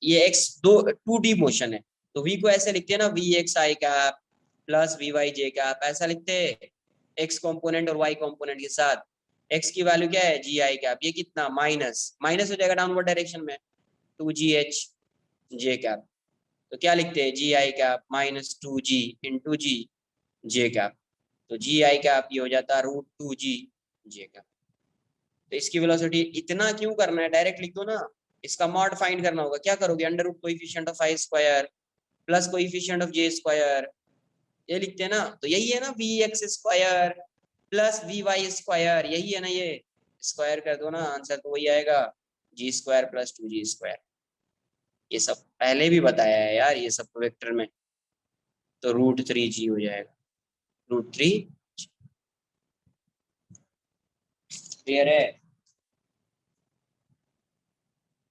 ये x दो 2D मोशन है, तो v को ऐसे लिखते हैं ना, v x i cap plus v y j cap, ऐसा लिखते हैं x कंपोनेंट और y कंपोनेंट के साथ। x की वैल्यू क्या है, जी आई कैप, ये कितना माइनस माइनस हो जाएगा डाउनवर्ड डायरेक्शन में, 2gh जे कैप। तो क्या लिखते हैं, जी आई कैप माइनस 2g इंटू जी जे कैप। तो जी आई कैप ये हो जाता है रूट 2g जे कैप। तो इसकी वेलोसिटी इतना क्यों करना है, डायरेक्ट लिख दो ना। इसका मॉड फाइंड करना होगा, क्या करोगे, under root coefficient of i square plus coefficient of j square, ये लिखते हैं ना। तो यही है ना v x square plus v y square, यही है ना ये, स्क्वायर कर दो ना, आंसर तो वही आएगा, जी स्क्वायर प्लस 2g स्क्वायर। ये सब पहले भी बताया है यार, ये सब वेक्टर में। तो रूट 3g हो जाएगा, रूट 3। क्लियर है,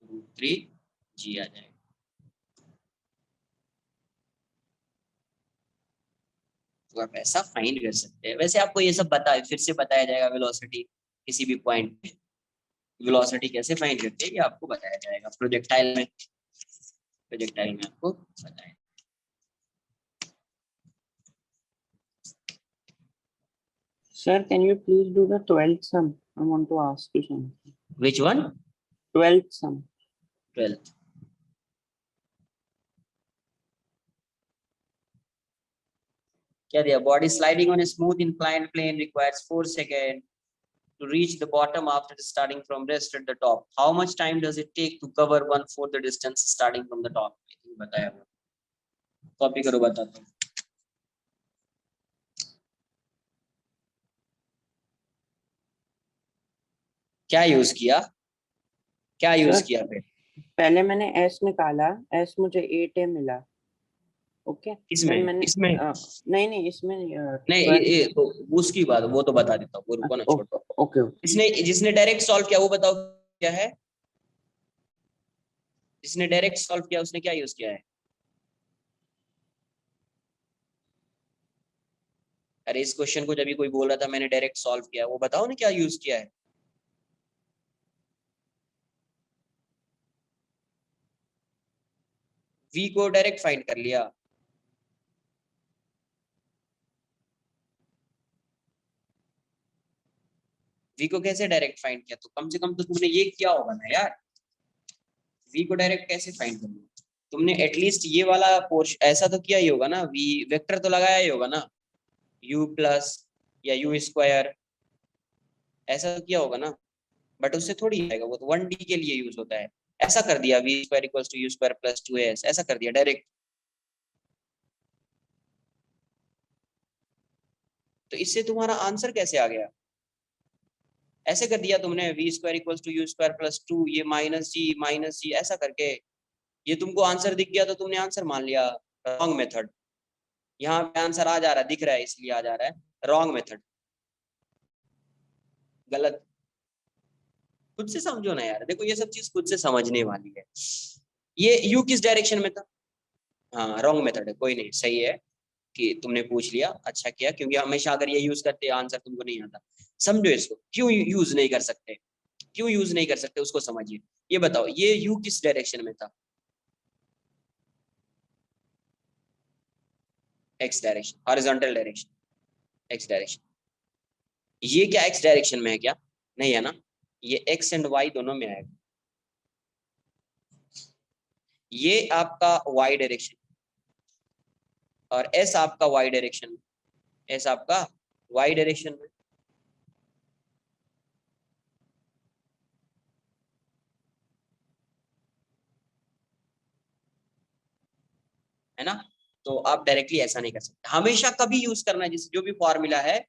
रूट 3g आ जाएगा। तो आप ऐसा फाइंड कर सकते हैं। वैसे आपको ये सब बता फिर से बताया जाएगा, वेलोसिटी किसी भी पॉइंट पे वेलोसिटी कैसे फाइंड करते हैं ये आपको बताया जाएगा प्रोजेक्टाइल में, प्रोजेक्टाइल में आपको बताया। Sir, can you please do the 12th sum? I want to ask you something. Which one? 12th sum. 12th. क्या दिया, body sliding on a smooth inclined plane requires 4 seconds to reach the bottom after starting from rest at the top. How much time does it take to cover 1/4 the distance starting from the top? बताया, copy करो बताता हूँ। क्या use किया, क्या use Sir, किया फिर, पहले मैंने S निकाला, S मुझे 8A मिला, ओके। देन इसमें मैंने इसमें नहीं नहीं इसमें नहीं 12। तो उसकी बात वो तो बता देता हूँ, वो रुको ना छोड़ो। Okay okay. इसने जिसने डायरेक्ट सॉल्व किया वो बताओ क्या है, जिसने डायरेक्ट सॉल्व किया उसने क्या यूज किया है। अरे इस क्वेश्चन को जब भी कोई बोल रहा था मैंने डायरेक्ट सॉल्व किया, वो बताओ ना क्या यूज किया है। v को डायरेक्ट फाइंड कर लिया, v को कैसे डायरेक्ट फाइंड किया, तो कम से कम तो तुमने ये किया होगा ना यार, v को डायरेक्ट कैसे फाइंड कर लिया तुमने, एटलीस्ट ये वाला पोर्शन ऐसा तो किया ही होगा ना, v वेक्टर तो लगाया ही होगा ना, u प्लस या u स्क्वायर, ऐसा तो किया होगा ना। बट उससे थोड़ी आएगा, वो तो 1D के लिए यूज होता है। ऐसा कर दिया v square equals to u square plus 2as, ऐसा कर दिया डायरेक्ट। तो इससे तुम्हारा आंसर कैसे आ गया, ऐसे कर दिया तुमने, v square equals to u square plus 2, ये माइनस जी ऐसा करके, ये तुमको आंसर दिख गया तो तुमने आंसर मान लिया। रॉन्ग मेथड, यहाँ पे आंसर आ जा रहा है, दिख रहा है इसलिए आ जा रहा है, रॉन्ग मेथड, गलत। खुद से समझो ना यार, देखो ये सब चीज खुद से समझने वाली है। ये यू किस डायरेक्शन में था, हाँ रॉन्ग मेथड है, कोई नहीं, सही है कि तुमने पूछ लिया, अच्छा किया, क्योंकि हमेशा अगर ये यूज करते आंसर तुमको नहीं आता। समझो इसको, क्यों यूज नहीं कर सकते, क्यों यूज नहीं कर सकते उसको समझिए। ये बताओ ये यू किस डायरेक्शन में था, x direction, horizontal direction, x direction. ये क्या एक्स डायरेक्शन में है क्या? नहीं है ना, ये एक्स एंड वाई दोनों में आएगा। ये आपका वाई डायरेक्शन और एस आपका वाई डायरेक्शन में, एस आपका वाई डायरेक्शन में। है ना, तो आप डायरेक्टली ऐसा नहीं कर सकते, हमेशा कभी यूज करना है जैसे जो भी फॉर्मूला है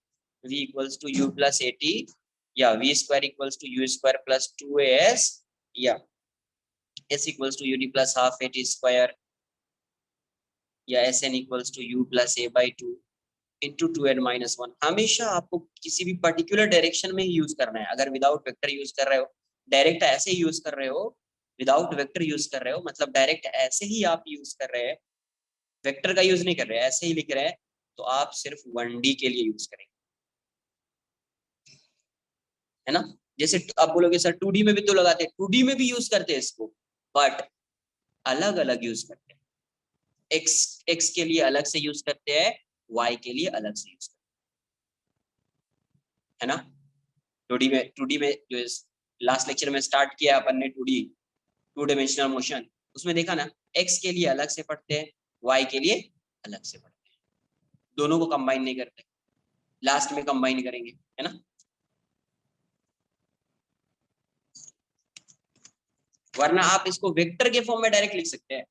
v equals to u plus a t, या v square equals to u square plus 2as, या s equals to u d plus half a t square, या s n equals to u plus a by two into two n minus one. हमेशा आपको किसी भी particular direction में ही use करना है। अगर विदाउट वेक्टर यूज कर रहे हो, डायरेक्ट ऐसे ही यूज कर रहे हो, विदाउट वेक्टर यूज कर रहे हो मतलब डायरेक्ट ऐसे ही आप यूज कर रहे हैं, वेक्टर का यूज नहीं कर रहे हैं, ऐसे ही लिख रहे हैं, तो आप सिर्फ 1D के लिए यूज करेंगे। है ना, जैसे आप बोलोगे सर 2D में भी तो लगाते हैं, 2D में भी यूज करते हैं इसको, बट अलग अलग यूज करते हैं। एक्स के लिए अलग से यूज करते हैं, वाई के लिए अलग से यूज करते हैं। है ना, 2D में जो लास्ट लेक्चर में स्टार्ट किया अपन ने 2D, टू डायमेंशनल मोशन, उसमें देखा ना, एक्स के लिए अलग से पढ़ते हैं, वाई के लिए अलग से पढ़ते हैं, दोनों को कंबाइन नहीं करते, लास्ट में कंबाइन करेंगे। है ना, वरना आप इसको वेक्टर के फॉर्म में डायरेक्ट लिख सकते हैं,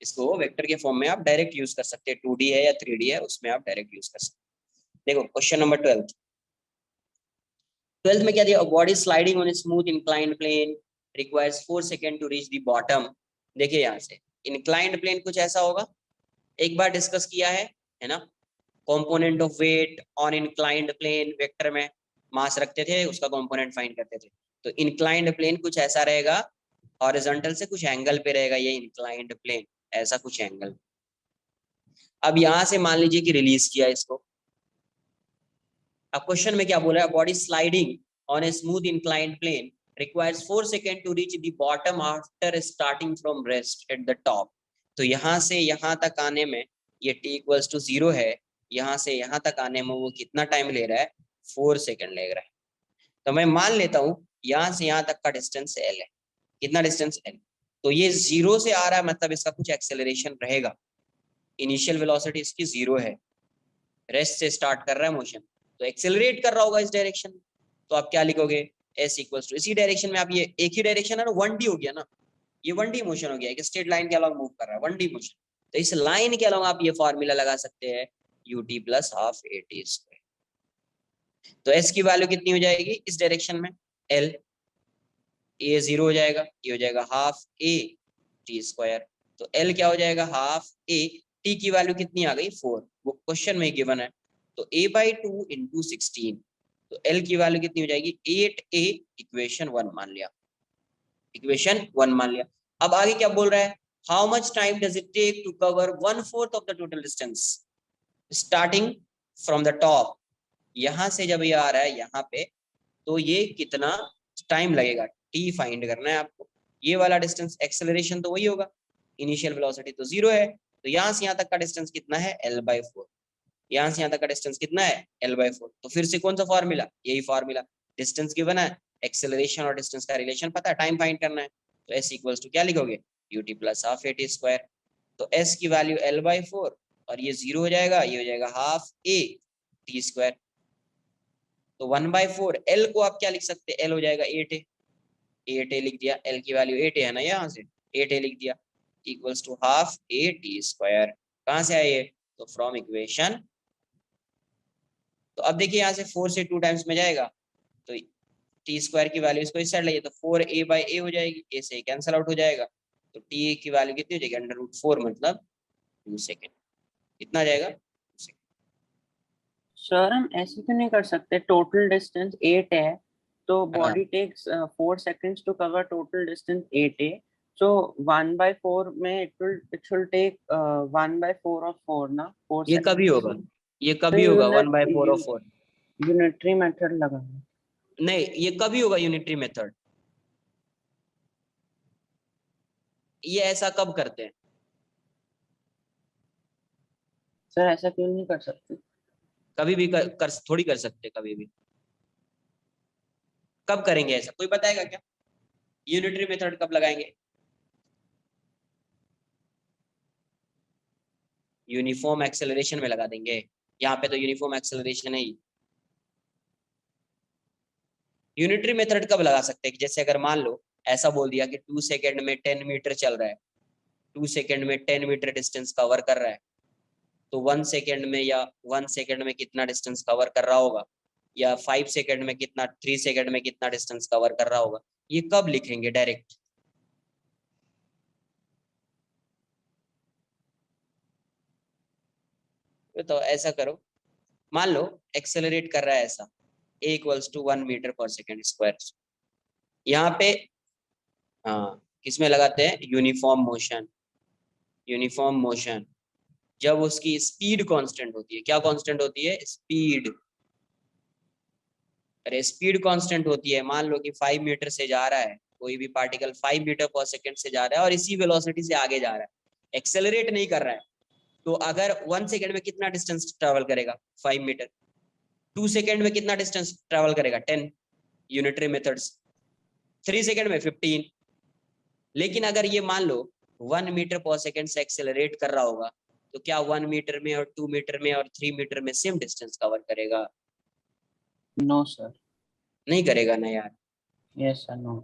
इसको वेक्टर के फॉर्म में आप डायरेक्ट यूज कर सकते हैं, 2D है या 3D है उसमें आप डायरेक्ट यूज कर सकते हैं। देखो क्वेश्चन नंबर 12 में क्या दिया, body sliding on a smooth inclined plane requires 4 second to reach the bottom. देखिए यहाँ से इंक्लाइंड प्लेन कुछ ऐसा होगा, एक बार डिस्कस किया है ना, component of weight on inclined plane, vector में मास रखते थे, उसका कंपोनेंट फाइंड करते थे। तो इंक्लाइंड प्लेन कुछ ऐसा रहेगा, हॉरिजॉन्टल से कुछ एंगल पे रहेगा ये इंक्लाइंड प्लेन, ऐसा कुछ एंगल। अब यहां से मान लीजिए कि रिलीज किया इसको, अब क्वेश्चन में क्या बोला है, body sliding on a smooth inclined plane requires 4 seconds to reach the bottom after starting from rest at the top। तो यहां से यहां तक आने में ये t equals to 0 है, यहां से यहां तक आने में वो कितना टाइम ले रहा है, 4 सेकंड ले रहा है। तो मैं मान लेता हूं यहां से यहां तक का डिस्टेंस l है, कितना डिस्टेंस l, तो ये 0 से आ रहा है मतलब इसका कुछ एक्सेलरेशन रहेगा, इनिशियल वेलोसिटी इसकी 0 है, रेस्ट से स्टार्ट कर रहा है मोशन, तो एक्सेलरेट कर रहा होगा इस डायरेक्शन में। तो आप क्या लिखोगे, s इक्वल्स टू, इसी डायरेक्शन में आप, ये एक ही डायरेक्शन है ना, 1D हो गया ना, ये 1D मोशन हो गया, एक स्ट्रेट लाइन के अलॉन्ग मूव कर रहा है 1D मोशन, तो इस लाइन के अलॉन्ग आप ये फॉर्मूला लगा सकते हैं ut plus half a t square. तो s की वैल्यू कितनी हो जाएगी इस डायरेक्शन में, l, ये 0 हो जाएगा, ये हो जाएगा हाफ ए टी स्क्वायर, तो l क्या हो जाएगा, हाफ ए, t की वैल्यू कितनी आ गई 4, वो क्वेश्चन में गिवन है, तो a बाई 2 इंटू 16, तो l की वैल्यू कितनी हो जाएगी 8a, इक्वेशन 1 मान लिया, इक्वेशन 1 मान लिया। अब आगे क्या बोल रहा है, how much time does it take to cover 1/4 of the total distance starting from the top, यहां से जब ये आ रहा है यहाँ पे, तो ये कितना टाइम लगेगा, टी फाइंड करना है आपको। ये वाला डिस्टेंस, एक्सेलरेशन तो वही होगा, इनिशियल वेलोसिटी तो 0 है, तो यहां से यहां तक का डिस्टेंस कितना है l/4, यहां से यहां तक का डिस्टेंस कितना है l/4, तो फिर से कौन सा फॉर्मूला, यही फॉर्मूला, डिस्टेंस गिवन है, एक्सेलरेशन और डिस्टेंस का रिलेशन पता है, टाइम फाइंड करना है, तो s इक्वल्स टू क्या लिखोगे, ut plus half a t square, तो s की वैल्यू l/4 और ये 0 हो जाएगा, ये हो जाएगा हाफ a टी स्क्वायर, तो 1/4, l को आप क्या लिख सकते हैं, l हो जाएगा 8a, 8a लिख दिया, l की वैल्यू 8a है ना, यहाँ से 8a लिख दिया, equals to half a t square, कहाँ से आए ये, तो फ्रॉम इक्वेशन, तो अब देखिए यहाँ से 4 से 2 टाइम्स में जाएगा, तो टी स्क्वायर की वैल्यू इसको इस साइड लाइए, तो 4a/a हो जाएगी, a से कैंसिल आउट हो जाएगा, तो टी की वैल्यू कितनी हो जाएगी, √4 मतलब 2 सेकेंड, कितना जाएगा 2 सेकेंड। सर हम ऐसे तो नहीं कर सकते, टोटल डिस्टेंस 8 है, तो हाँ, body takes 4 seconds to cover total distance 8 है, so 1/4 में it should take 1/4 of 4 ना, 4 ये कभी seconds। होगा, ये तो कभी होगा 1/4 ऑफ 4, यूनिटरी मेथड लगाना। नहीं ये कभी होगा यूनिटरी मेथड, ये ऐसा कब करते हैं, सर ऐसा क्यों नहीं कर सकते? कभी भी थोड़ी कर सकते कभी भी, कब करेंगे ऐसा, कोई बताएगा क्या? यूनिटरी मेथड कब लगाएंगे? यूनिफॉर्म एक्सेलरेशन में लगा देंगे। यहाँ पे तो यूनिफॉर्म एक्सेलरेशन है ही। यूनिटरी मेथड कब लगा सकते हैं कि जैसे अगर मान लो ऐसा बोल दिया कि 2 सेकेंड में 10 मीटर चल रहा है, 2 सेकेंड में 10 मीटर डिस्टेंस कवर कर रहा है, तो 1 सेकेंड में या 1 सेकेंड में कितना डिस्टेंस कवर कर रहा होगा, या 5 सेकेंड में कितना, 3 सेकेंड में कितना डिस्टेंस कवर कर रहा होगा, ये कब लिखेंगे डायरेक्ट? तो ऐसा करो, मान लो एक्सेलरेट कर रहा है ऐसा, a = 1 metre per second square. यहाँ पे हाँ किसमें लगाते हैं? Uniform motion. यूनिफॉर्म मोशन जब उसकी स्पीड कांस्टेंट होती है, क्या कांस्टेंट होती है? स्पीड। अरे स्पीड कांस्टेंट होती है, मान लो कि 5 मीटर से जा रहा है कोई भी पार्टिकल, 5 मीटर पर सेकेंड से जा रहा है और इसी वेलोसिटी से आगे जा रहा है, एक्सेलरेट नहीं कर रहा है, तो अगर 1 सेकेंड में कितना डिस्टेंस ट्रेवल करेगा? 5 मीटर। 2 सेकेंड में कितना डिस्टेंस ट्रेवल करेगा? 10 यूनिटरी मेथड्स। 3 सेकेंड में 15। लेकिन अगर ये मान लो 1 मीटर पर सेकेंड से एक्सेलरेट कर रहा होगा, तो क्या 1 मीटर में और 2 मीटर में और 3 मीटर में सेम डिस्टेंस कवर करेगा? No sir. नहीं करेगा ना यार। Yes sir, no.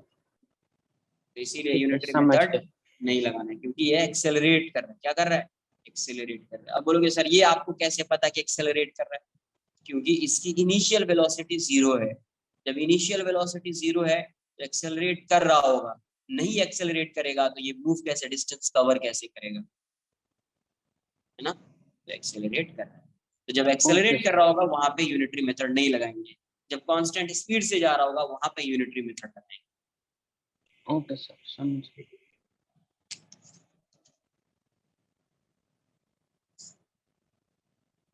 तो इसीलिए यूनिटरी समझ मेथड गए। नहीं लगाना है, क्योंकि ये एक्सेलरेट कर रहा है। क्या कर रहा है? एक्सेलरेट कर रहा है। अब बोलोगे सर ये आपको कैसे पता कि एक्सेलरेट कर रहा है? क्योंकि इसकी इनिशियल वेलोसिटी 0 है। जब इनिशियल वेलोसिटी 0 है तो एक्सेलरेट कर रहा होगा। नहीं एक्सेलरेट करेगा तो ये मूव कैसे, डिस्टेंस कवर कैसे करेगा? है ना? तो एक्सेलरेट कर रहा है, तो जब एक्सेलरेट कर रहा होगा वहां पे यूनिटरी मेथड नहीं लगाएंगे। जब कांस्टेंट स्पीड से जा रहा होगा वहां पे यूनिटरी मेथड लगाएंगे। ओके सर, समझ गए।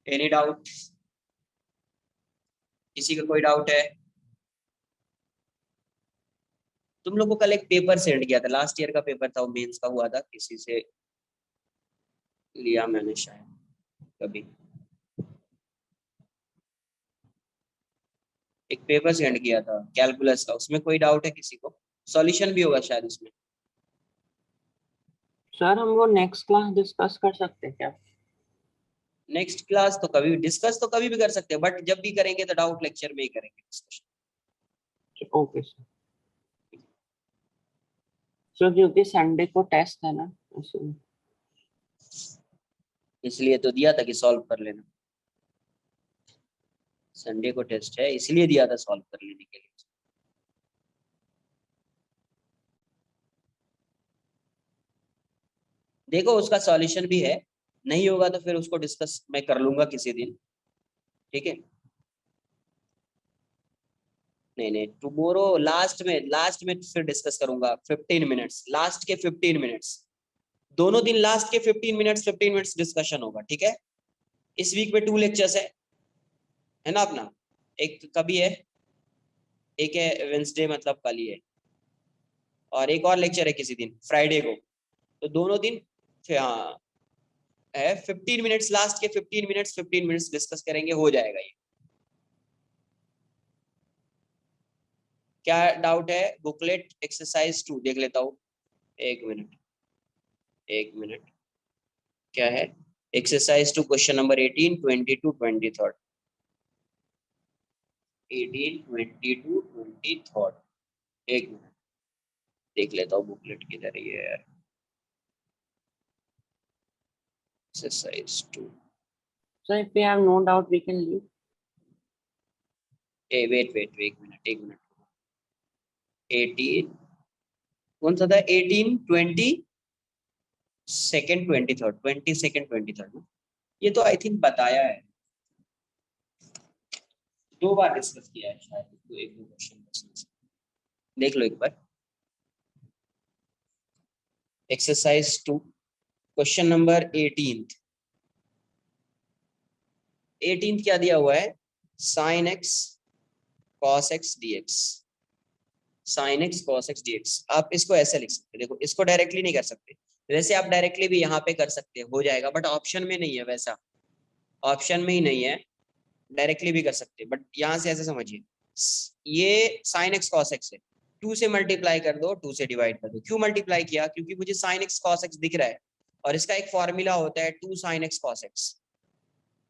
Any doubt? किसी का कोई डाउट है? तुम लोग को कल एक पेपर सेंड किया था, लास्ट ईयर का पेपर था, वो मेंस का हुआ था, किसी से लिया मैंने शायद कभी। एक पेपर सेंड किया था कैलकुलस का, उसमें कोई डाउट है किसी को? सॉल्यूशन भी होगा शायद उसमें। सर हम वो नेक्स्ट क्लास डिस्कस कर सकते हैं क्या? नेक्स्ट क्लास तो कभी डिस्कस तो कभी भी कर सकते हैं, बट जब भी करेंगे तो डाउट लेक्चर में ही करेंगे डिस्कशन। Okay sir. सर क्योंकि संडे को टेस्ट है ना, इसलिए। इसलिए तो दिया था कि सॉल्व कर लेना। संडे को टेस्ट है इसलिए दिया था सॉल्व कर लेने के लिए। देखो उसका सॉल्यूशन भी है, नहीं होगा तो फिर उसको डिस्कस मैं कर लूंगा किसी दिन, ठीक है? नहीं नहीं, टुमारो लास्ट में फिर डिस्कस करूंगा 15 मिनट्स, लास्ट के 15 मिनट्स, दोनों दिन लास्ट के 15 मिनट्स डिस्कशन होगा, ठीक है? इस वीक में 2 लेक्चर्स है ना अपना? एक कभी है, एक है वेंसडे मतलब कल ही है, और एक और लेक्चर है किसी दिन फ्राइडे को, तो दोनों दिन हाँ है 15 मिनट्स, लास्ट के 15 मिनट्स डिस्कस करेंगे, हो जाएगा ये। क्या डाउट है? बुकलेट एक्सरसाइज 2 देख लेता हूँ, एक मिनट एक मिनट। क्या है? एक्सरसाइज 2 क्वेश्चन नंबर 18, 22, 23, 18, 22, 23, एक मिनट देख लेता हूँ बुकलेट किधर है यार। Exercise 2, So if we have no doubt, we can leave. Wait एक मिनट 18 कौन सा था? 18, 20 सेकेंड, 23, 22, 23 ये तो आई थिंक बताया है, 2 बार डिस्कस किया है शायद, तो 1-2 क्वेश्चन देख लो एक बार। एक्सरसाइज 2 क्वेश्चन नंबर 18 क्या दिया हुआ है? sin x cos x dx, sin x cos x dx। आप इसको ऐसे लिख सकते हैं, देखो इसको डायरेक्टली नहीं कर सकते, वैसे आप डायरेक्टली भी यहाँ पे कर सकते हैं, हो जाएगा, बट ऑप्शन में नहीं है, वैसा ऑप्शन में ही नहीं है। डायरेक्टली भी कर सकते हैं बट यहाँ से ऐसे समझिए, ये साइन एक्स कॉस एक्स है, 2 से मल्टीप्लाई कर दो, 2 से डिवाइड कर दो। क्यों मल्टीप्लाई किया? क्योंकि मुझे साइन एक्स कॉस एक्स दिख रहा है और इसका एक फॉर्मूला होता है 2 sin x cos x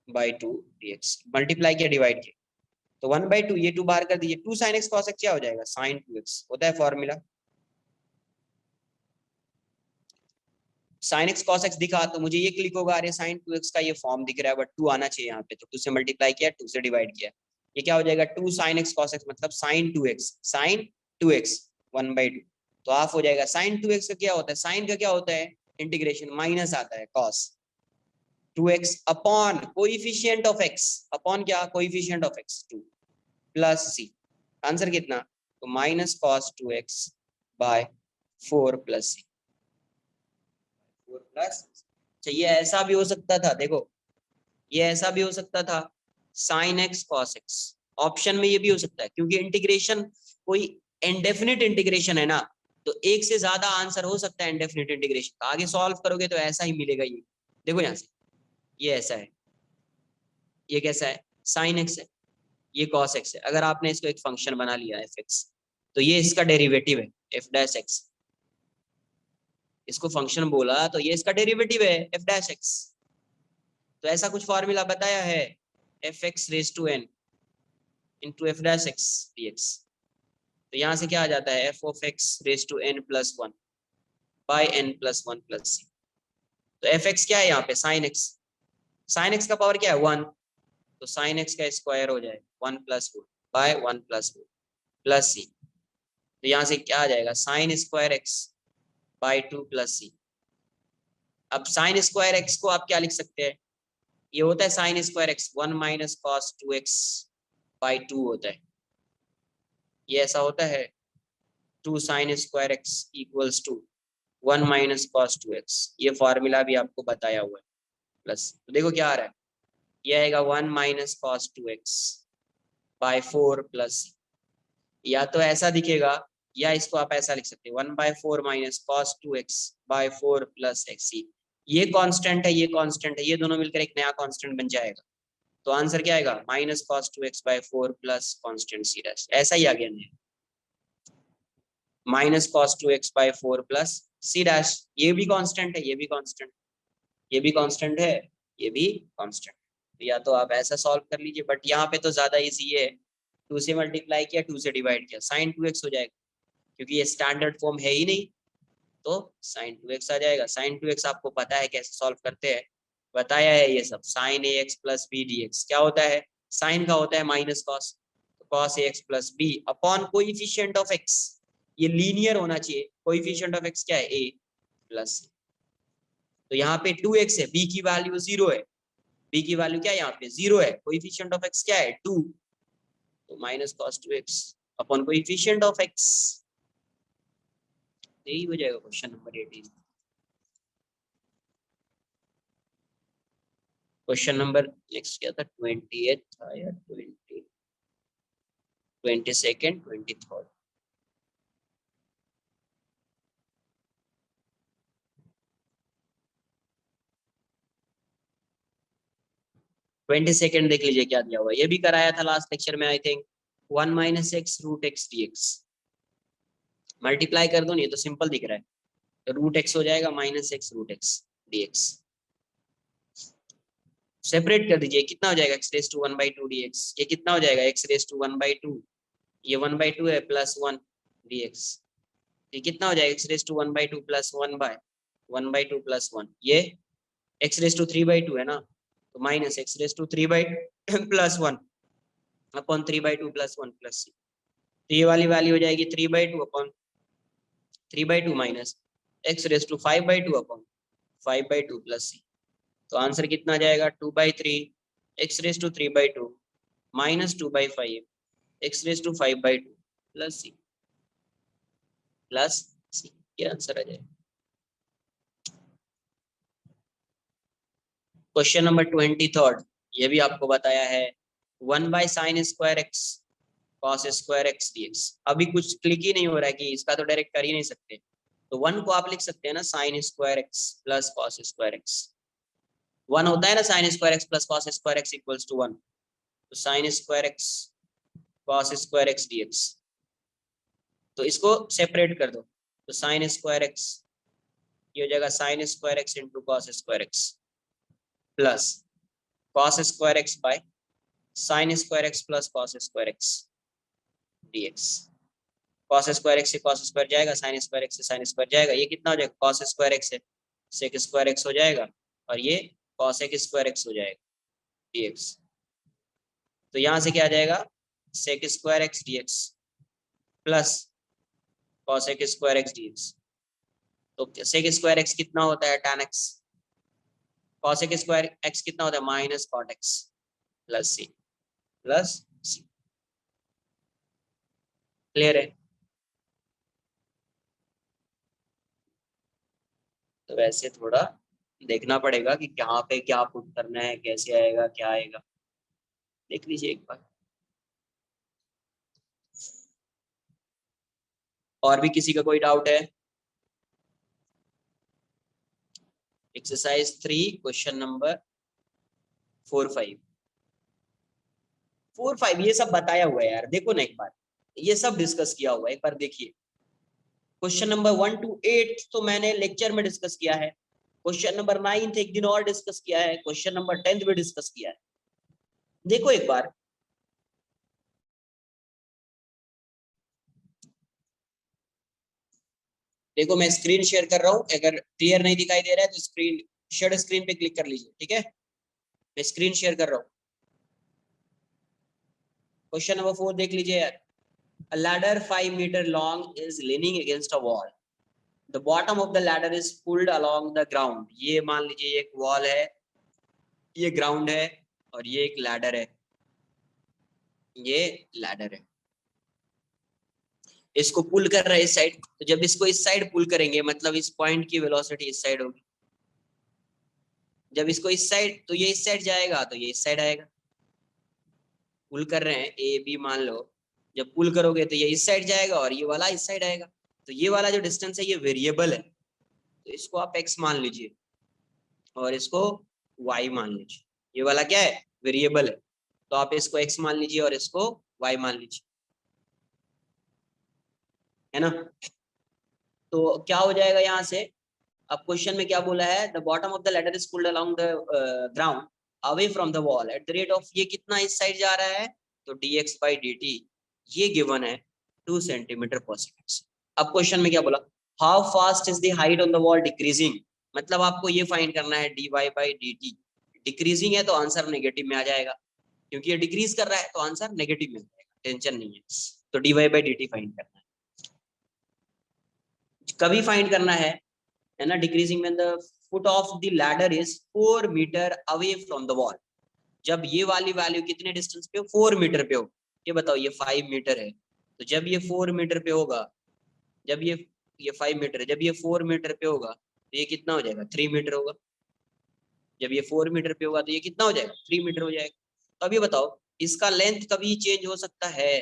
by 2 dx। Multiply किया, डिवाइड किया, तो 1/2, ये 2 बाहर कर दीजिए, 2 sin x cos x क्या हो जाएगा? sin 2x होता है formula. sin x cos x दिखा तो मुझे ये क्लिक होगा, अरे sin 2x का ये फॉर्म दिख रहा है, बट 2 आना चाहिए यहाँ पे, तो 2 से मल्टीप्लाई किया, 2 से डिवाइड किया, ये क्या हो जाएगा? 2 sin x cos x मतलब sin 2x, sin 2x 1/2, तो हाफ हो जाएगा। sin 2x का क्या होता है? sin का क्या होता है? इंटीग्रेशन, माइनस आता है cos 2x upon coefficient of x, upon क्या? Coefficient of x 2 plus c। Answer कितना? तो minus cos 2x by 4 plus c, 4 plus. ये ऐसा भी हो सकता था, देखो ये ऐसा भी हो सकता था sin x cos x, option में ये भी हो सकता है, क्योंकि इंटीग्रेशन कोई इंडेफिनिट इंटीग्रेशन है ना, तो एक से ज्यादा आंसर हो सकता है इंडेफिनिट इंटीग्रेशन का। आगे सॉल्व करोगे तो ऐसा ही मिलेगा। ये देखो यहाँ से, ये ऐसा है, ये कैसा है? sin x है, ये cos x है। अगर आपने इसको एक फंक्शन बना लिया fx, तो ये इसका डेरिवेटिव है f डैश x, इसको फंक्शन बोला तो ये इसका डेरिवेटिव है f डैश x। तो ऐसा कुछ फॉर्मूला बताया है, fx raise to n into f dash x dx। तो यहाँ से क्या आ जाता है? f of x raise to n plus 1 by n plus 1 plus c। तो fx क्या है यहाँ पे? sin x, sin x का पावर क्या है? 1, तो sin x का स्क्वायर हो जाए 1 plus 4 by 1 plus 4 plus c। तो यहाँ से क्या आ जाएगा? Sine square x by 2 plus c. अब साइन स्क्वायर एक्स को आप क्या लिख सकते हैं? ये होता है sine square x 1 minus cos 2x by 2 होता है, ये ऐसा होता है 2 sine square x equals to 1 minus cos 2x। ये फॉर्मूला भी आपको बताया हुआ है। प्लस, तो देखो क्या आ रहा है, ये आएगा 1 minus cos 2x by 4 plus, या तो ऐसा दिखेगा या इसको आप ऐसा लिख सकते हैं 1/4 minus cos 2x by 4 plus x. ये कांस्टेंट है, ये कांस्टेंट है, ये दोनों मिलकर एक नया कांस्टेंट बन जाएगा। तो आंसर क्या आएगा? Minus cos 2x by 4 plus constant c dash. ऐसा ही आ गया नहीं, minus cos 2x by 4 plus c dash. ये भी कांस्टेंट है, ये भी कांस्टेंट, ये भी कांस्टेंट है, ये भी कांस्टेंट। तो या तो आप ऐसा सॉल्व कर लीजिए, बट यहाँ पे तो ज्यादा इजी है, 2 से मल्टीप्लाई किया, 2 से डिवाइड किया, साइन 2x हो जाएगा, क्योंकि ये स्टैंडर्ड फॉर्म है ही नहीं, तो sin 2x आ जाएगा। sin 2x आपको पता है कैसे सॉल्व करते हैं, बताया है ये सब। sin ax plus b dx क्या होता है? sin का होता है माइनस cos, तो cos ax plus b upon coefficient of x, ये लीनियर होना चाहिए। कोएफिशिएंट ऑफ x क्या है? a प्लस, तो यहाँ पे 2x है, b की वैल्यू 0 है, b की वैल्यू क्या है? यहाँ पे 0 है। कोएफिशिएंट ऑफ x क्या है? 2, तो minus cos 2x upon coefficient of x। यही हो जाएगा question number 18। Question number next क्या था? 28 था या 20, 22nd, 23rd। 22nd देख लीजिए क्या दिया हुआ, ये भी कराया था लास्ट लेक्चर में I think. 1 minus x root x d x, multiply कर दो, नहीं तो सिंपल दिख रहा है, तो रूट एक्स हो जाएगा minus x root x d x. Separate कर दीजिए, कितना हो जाएगा? एक्स रेस टू 1/2 dx, ये कितना हो जाएगा? एक्स रेस टू 1/2, ये 1/2 है प्लस 1 dx, ये कितना हो जाएगा? X raise to 1/2 plus 1/2 plus 1, ये एक्स रेस टू 3/2 है ना, तो minus x raise to 3/2 plus 1 upon 3/2 plus 1 plus, तो ये वाली वैल्यू हो जाएगी 3/2 upon 3/2 minus x raise to 5/2 upon 5/2 plus c. तो आंसर कितना आ जाएगा? 2/3 x raise to 3/2 minus 2/5 x raise to 5/2 plus c, ये आंसर आ जाएगा। क्वेश्चन नंबर 23rd, ये भी आपको बताया है 1 by sine square x cos square x dx। अभी कुछ क्लिक ही नहीं हो रहा है कि इसका तो डायरेक्ट कर ही नहीं सकते, तो 1 को आप लिख सकते हैं ना sine square x plus cos square x. 1 होता है ना sine square x plus cos square x equals to 1, तो sine square x cos square x dx। तो इसको सेपरेट कर दो, तो sin स्क्वायर एक्स, ये हो जाएगा sin square x into cos square x plus cos square x by sin square x plus cos square x dx। cos square x से cos square जाएगा, sin स्क्वायर एक्स से sin square जाएगा, ये कितना हो जाएगा, cos स्क्वायर एक्स से sec square x हो जाएगा और ये cosec स्क्वायर एक्स हो जाएगा dx। तो यहां से क्या आ जाएगा, sec square x dx plus cosec square x dx। तो sec स्क्वायर एक्स कितना होता है, tan x, cosec square x कितना होता है, minus cot x plus c। Clear है। तो वैसे थोड़ा देखना पड़ेगा कि कहाँ पे क्या पुट करना है, कैसे आएगा, क्या आएगा, देख लीजिए एक बार। और भी किसी का कोई डाउट है? एक्सरसाइज 3 क्वेश्चन नंबर 4 5 ये सब बताया हुआ है यार, देखो ना एक बार, ये सब डिस्कस किया हुआ है, एक बार देखिए। क्वेश्चन नंबर 1 to 8 तो मैंने लेक्चर में डिस्कस किया है, क्वेश्चन नंबर 9 एक दिन और डिस्कस किया है, क्वेश्चन नंबर 10 भी डिस्कस किया है। देखो एक बार, देखो मैं स्क्रीन शेयर कर रहा हूं, अगर क्लियर नहीं दिखाई दे रहा है तो स्क्रीन शेयर, स्क्रीन पे क्लिक कर लीजिए, ठीक है। मैं स्क्रीन शेयर कर रहा हूं। क्वेश्चन नंबर 4 देख लीजिए यार। A ladder 5 meter long is leaning against a wall. The bottom of the ladder is pulled along the ground. ये मान लीजिए एक वॉल है, ये ग्राउंड है और ये एक लैडर है, ये लैडर है। इसको पुल कर रहा है इस साइड, तो जब इसको इस साइड पुल करेंगे मतलब इस पॉइंट की वेलोसिटी इस साइड होगी। जब इसको इस साइड, तो ये इस साइड जाएगा तो ये इस साइड आएगा। पुल कर रहे हैं ए बी मान लो, जब पुल करोगे तो ये इस साइड जाएगा और ये वाला इस साइड आएगा। तो ये वाला जो डिस्टेंस है ये वेरिएबल है, तो इसको आप x मान लीजिए और इसको y मान लीजिए। ये वाला क्या है, वेरिएबल है, तो आप इसको x मान लीजिए और इसको y मान लीजिए, है ना। तो क्या हो जाएगा यहाँ से, अब क्वेश्चन में क्या बोला है, the bottom of the ladder is pulled along the ground away from the wall at the rate of, ये कितना इस साइड जा रहा है, तो dx by dt ये गिवन है 2 सेंटीमीटर पर सेकेंड। अब क्वेश्चन में क्या बोला, how fast is the height on the wall decreasing, मतलब आपको ये फाइंड करना है dy by dt। डिक्रीजिंग है तो आंसर नेगेटिव में आ जाएगा, क्योंकि ये डिक्रीज कर रहा है तो आंसर नेगेटिव में आ जाएगा, टेंशन नहीं है। तो dy by dt फाइंड करना है, कभी फाइंड करना है ना, decreasing when the foot of the ladder is 4 metre away from the wall. जब ये वाली वैल्यू कितने डिस्टेंस पे हो, 4 मीटर पे हो। ये बताओ, ये 5 मीटर है, तो जब ये 4 मीटर पे होगा, जब ये 5 मीटर है, जब ये 4 मीटर पे होगा तो ये कितना हो जाएगा, 3 मीटर होगा। जब ये 4 मीटर पे होगा तो ये कितना हो जाएगा, 3 मीटर हो जाएगा। तो अभी बताओ, इसका लेंथ कभी चेंज हो सकता है,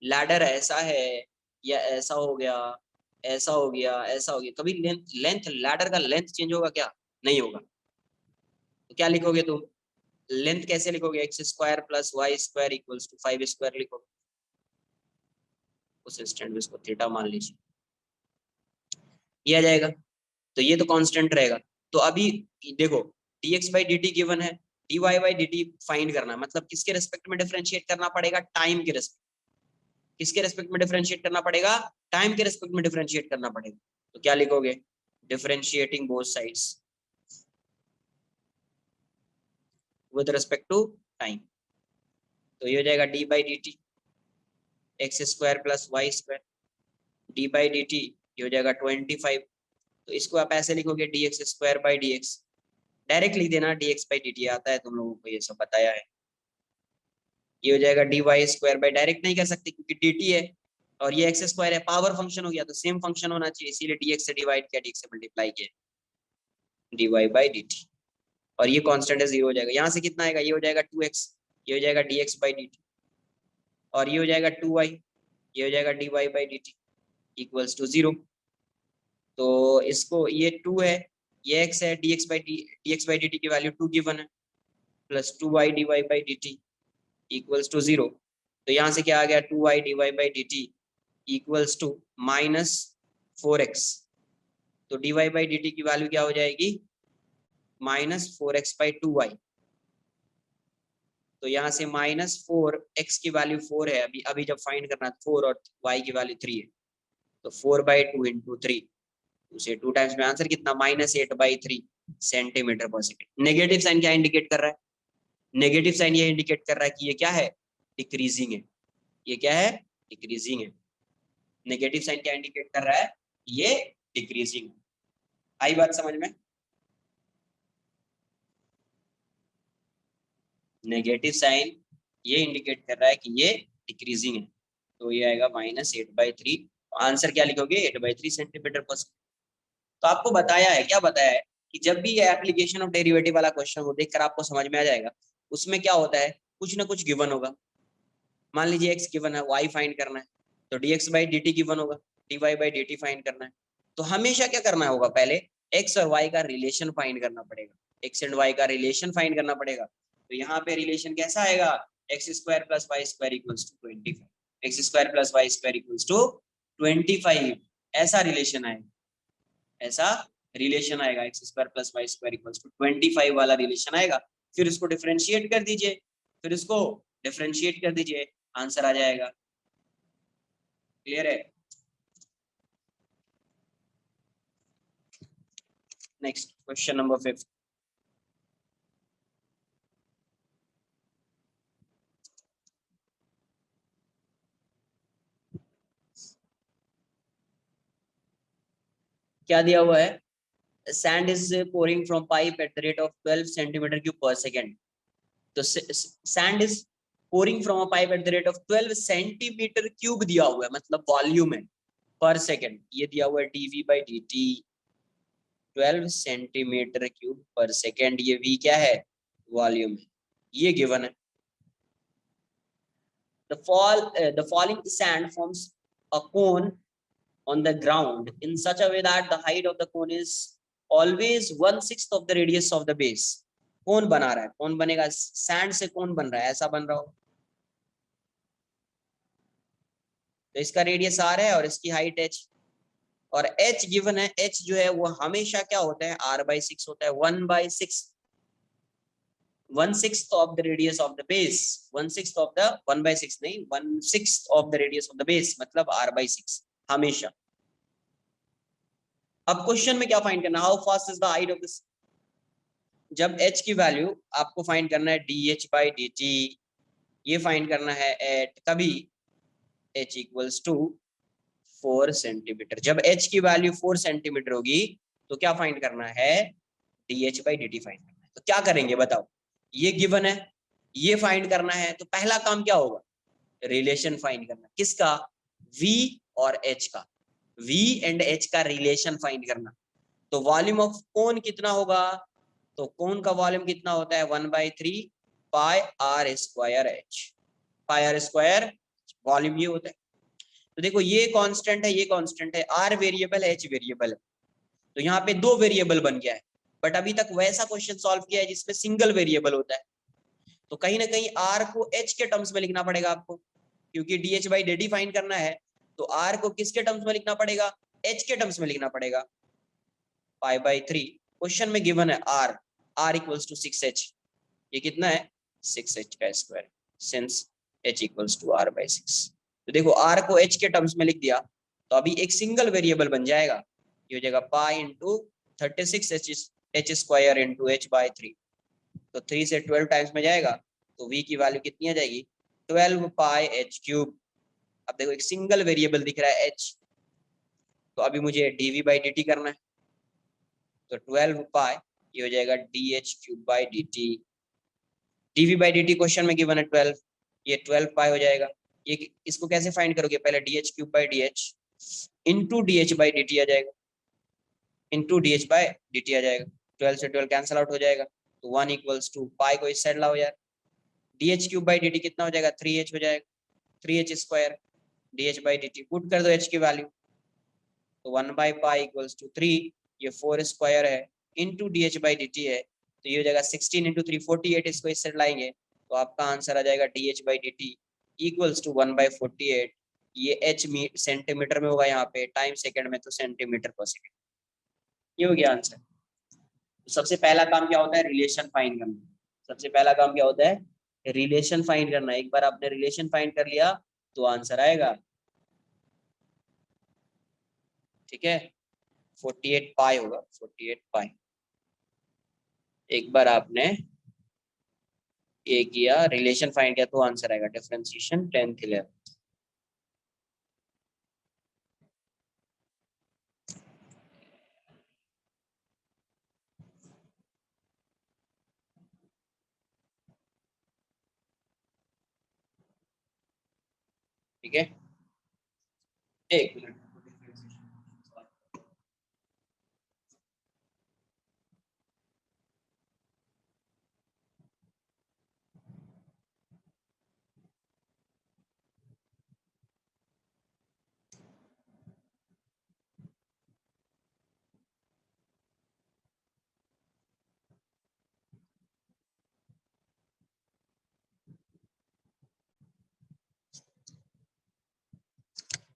लैडर ऐसा है या ऐसा हो गया, ऐसा हो गया, ऐसा हो गया, कभी लेंथ लैडर का लेंथ चेंज होगा क्या, नहीं होगा। तो क्या लिखोगे तुम, लेंथ कैसे लिखोगे, x square plus y square equals to 5 square लिखोगे, उस इंस्टेंट में इसको थीटा मान लीजिए, ये आ जाएगा। तो ये तो कांस्टेंट रहेगा। तो अभी देखो, dx by dt गिवन है, dy by dt फाइंड करना है, मतलब किसके रेस्पेक्ट में डिफरेंशिएट करना पड़ेगा, टाइम के रेस्पेक्ट, किसके रेस्पेक्ट में डिफरेंशिएट करना पड़ेगा, टाइम के रेस्पेक्ट में डिफरेंशिएट करना पड़ेगा। तो क्या लिखोगे, differentiating both sides with respect to time. तो ये हो जाएगा d by d t x square plus y square, d by d t ये हो जाएगा 25। तो इसको आप ऐसे लिखोगे d x square by d x, direct लिख देना, d x by d t आता है, तुम लोगों को ये सब बताया है। ये हो जाएगा d y square by, direct नहीं कह सकते क्योंकि डी टी है और ये एक्स स्क्वायर है, पावर फंक्शन हो गया तो सेम फंक्शन होना चाहिए, इसीलिए डी एक्स से डिवाइड किया, डी एक्स से मल्टीप्लाई किया, d y by d t. और ये कांस्टेंट है, 0 हो जाएगा। यहाँ से कितना आएगा, ये हो जाएगा 2x, ये हो जाएगा dx by dt, और ये हो जाएगा 2y, ये हो जाएगा dy by dt equals to 0। तो इसको, ये 2 है, ये x है, dx by dt की वैल्यू 2 गिवन है, plus 2y dy by dt equals to 0। तो यहाँ से क्या आ गया 2y dy by d t equals to -4x। तो dy बाई डी टी की वैल्यू क्या हो जाएगी -4x बाई 2y। तो यहाँ से -4x की वैल्यू 4 है, अभी अभी जब फाइंड करना 4 और y की वैल्यू 3 है, तो 4/2 इंटू 3, उसे 2 टाइम्स में आंसर कितना -8/3 सेंटीमीटर पर सेकेंड। नेगेटिव साइन क्या इंडिकेट कर रहा है? नेगेटिव साइन ये इंडिकेट कर रहा है कि ये क्या है डिक्रीजिंग है। ये क्या है डिक्रीजिंग है। नेगेटिव साइन क्या इंडिकेट कर रहा है? ये डिक्रीजिंग। आई बात समझ में? नेगेटिव साइन ये इंडिकेट कर रहा है कि ये डिक्रीजिंग है, तो ये आएगा -8/3। आंसर क्या लिखोगे 8/3 सेंटीमीटर पर सेकेंड। तो आपको बताया है, क्या बताया है कि जब भी ये एप्लीकेशन ऑफ डेरिवेटिव वाला क्वेश्चन हो देखकर आपको समझ में आ जाएगा, उसमें क्या होता है कुछ ना कुछ गिवन होगा। मान लीजिए x गिवन है, y फाइंड करना है, तो dx बाई dt गिवन होगा, dy बाई dt फाइंड करना है। तो हमेशा क्या करना होगा, पहले x और y का रिलेशन फाइंड करना पड़ेगा। x एंड y का रिलेशन फाइंड करना पड़ेगा। तो यहाँ पे रिलेशन कैसा आएगा, x² + y² = 25, x² + y² = 25। ऐसा रिलेशन आएगा, ऐसा रिलेशन आएगा, x² + y² = 25 वाला रिलेशन आएगा। फिर इसको डिफरेंशिएट कर दीजिए, फिर इसको डिफरेंशिएट कर दीजिए, आंसर आ जाएगा। क्लियर है? Next question number 5। क्या दिया हुआ है, sand is pouring from pipe at the rate of 12 centimeter cube per second। तो sand is pouring from a pipe at the rate of 12 centimeter cube दिया हुआ है, मतलब वॉल्यूम है पर सेकेंड। ये दिया हुआ है dv by dt 12 centimetre cube पर सेकेंड। ये v क्या है, वॉल्यूम है, ये गिवन है। The falling sand forms a cone on the ground in such a way that the height of the cone is always 1/6 of the radius of the base। कौन बना रहा है, कौन बनेगा, सैंड से कौन बन रहा है, ऐसा बन रहा हो। तो इसका रेडियस r है और इसकी हाइट h, और h गिवन है। h जो है वो हमेशा क्या होता है, r/6 होता है। 1/6, 1/6 of the radius of the base, 1/6 of the 1/6 नहीं, 1/6 of the radius of the base मतलब r/6 हमेशा। अब क्वेश्चन में क्या फाइंड करना, how fast is the height of this. जब h की वैल्यू आपको फाइंड करना है dh बाई dt, ये फाइंड करना है एट कभी h इक्वल्स टू 4 सेंटीमीटर। जब h की वैल्यू 4 सेंटीमीटर होगी तो क्या फाइंड करना है, dh बाई dt फाइंड करना है। तो क्या करेंगे बताओ, ये गिवन है, ये फाइंड करना है, तो पहला काम क्या होगा, रिलेशन फाइंड करना। किसका, v और h का, v एंड h का रिलेशन फाइंड करना। तो वॉल्यूम ऑफ कोन कितना होगा, तो कोन का वॉल्यूम कितना होता है 1/3 पाई r स्क्वायर h। पाई r स्क्वायर वॉल्यूम ये होता है। तो देखो ये कांस्टेंट है, ये कांस्टेंट है, r वेरिएबल है, h वेरिएबल है। तो यहाँ पे दो वेरिएबल बन गया है, बट अभी तक वैसा क्वेश्चन सॉल्व किया है जिसमें सिंगल वेरिएबल होता है। तो कहीं ना कहीं r को h के टर्म्स में लिखना पड़ेगा आपको, क्योंकि dh बाई dt फाइंड करना है। तो r को किसके टर्म्स में लिखना पड़ेगा, h के टर्म्स में लिखना पड़ेगा। π/3 क्वेश्चन में गिवन है r इक्वल्स टू 6h। ये कितना है 6h का square, since h equals to r/6। तो देखो r को h के टर्म्स में लिख दिया, तो अभी एक सिंगल वेरिएबल बन जाएगा। ये हो जाएगा pi into 36h square into h/3। तो 3 से 12 टाइम्स में जाएगा, तो v की वैल्यू कितनी आ जाएगी 12 पाई h³। अब देखो एक सिंगल वेरिएबल दिख रहा है h, तो अभी मुझे dv बाई dt करना है। तो 12 पाई ये हो जाएगा dh³ by dt। dv by dt question में गिवन है 12, ये 12 पाई हो जाएगा। ये इसको कैसे फाइंड करोगे, पहले dh³ by dh into dh by dt आ जाएगा, इंटू dh बाई dt आ जाएगा। 12 से 12 कैंसिल आउट हो जाएगा, तो 1 इक्वल्स टू पाई को इस साइड लाओ यार, dh³ बाई dt कितना हो जाएगा 3h हो जाएगा, 3h square dh by dt put कर दो h की वैल्यू, तो 1 बाई पाई इक्वल्स टू 3, ये 4 स्क्वायर है इंटू dh बाई dt है, तो ये हो जाएगा 16 इंटू 3 48। इसको इस साइड लाएंगे तो आपका आंसर आ जाएगा dh by dt equals to 1/48, ये एच सेंटीमीटर में होगा यहाँ पे, टाइम सेकंड में तो सेंटीमीटर पर सेकंड। ये हो गया आंसर। तो सबसे पहला काम क्या होता है, रिलेशन फाइंड करना। सबसे पहला काम क्या होता है, रिलेशन फाइंड करना। एक बार आपने रिलेशन फाइंड कर लिया तो आंसर आएगा। ठीक है, 48 पाई होगा, 48 पाई। एक बार आपने ये किया, रिलेशन फाइंड किया तो आंसर आएगा। Differentiation 10th 11th। ठीक है, एक मिनट।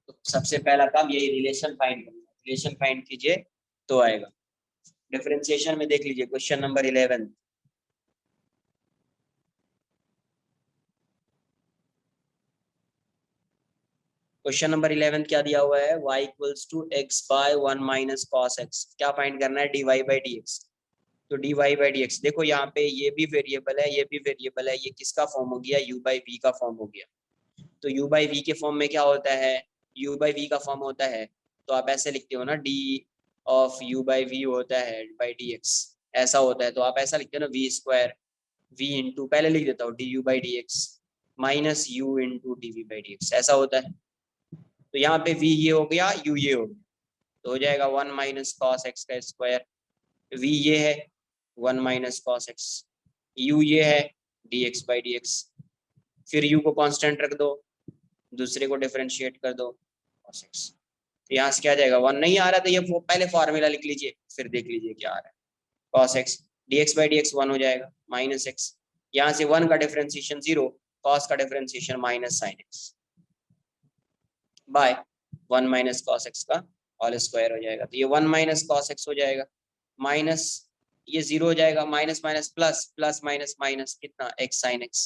तो सबसे पहला काम यही, रिलेशन फाइंड करना। रिलेशन फाइंड कीजिए तो आएगा। डिफरेंशिएशन में देख लीजिए क्वेश्चन नंबर 11। क्वेश्चन नंबर 11 क्या दिया हुआ है, y equals to x by 1 minus cos x. क्या फाइंड करना है, dy बाई डी एक्स। तो dy बाई डी एक्स, देखो यहाँ पे ये भी वेरिएबल है, ये भी वेरिएबल है, ये किसका फॉर्म हो गया, u बाई वी का फॉर्म हो गया। तो u बाई वी के फॉर्म में क्या होता है, u बाई वी का फॉर्म होता है, तो आप ऐसे लिखते हो ना, d of u by v होता है बाई डी एक्स, ऐसा होता है। तो आप ऐसा लिखते हो ना, वी स्क्वायर v इंटू, पहले लिख देता हूँ d u by d x minus u into d v by d x, ऐसा होता है। तो यहाँ पे v ये हो गया, u ये हो गया, तो हो जाएगा 1 माइनस कॉस एक्स का स्क्वायर। v ये है 1 माइनस कॉस एक्स, u ये है D x by d x. फिर u को कांस्टेंट रख दो, दूसरे को डिफरेंशिएट कर दो cos x। तो यहाँ से क्या आ जाएगा, 1 नहीं आ रहा तो ये पहले फॉर्मूला लिख लीजिए, फिर देख लीजिए क्या आ रहा है। cos x dx by d x 1 हो जाएगा माइनस एक्स, यहाँ से 1 का डिफरेंशिएशन 0, cos का differentiation minus sine x by 1 minus cos x का होल स्क्वायर हो जाएगा। तो ये 1 माइनस कॉस एक्स हो जाएगा, माइनस ये 0 हो जाएगा, minus minus plus, plus minus minus कितना, x sine x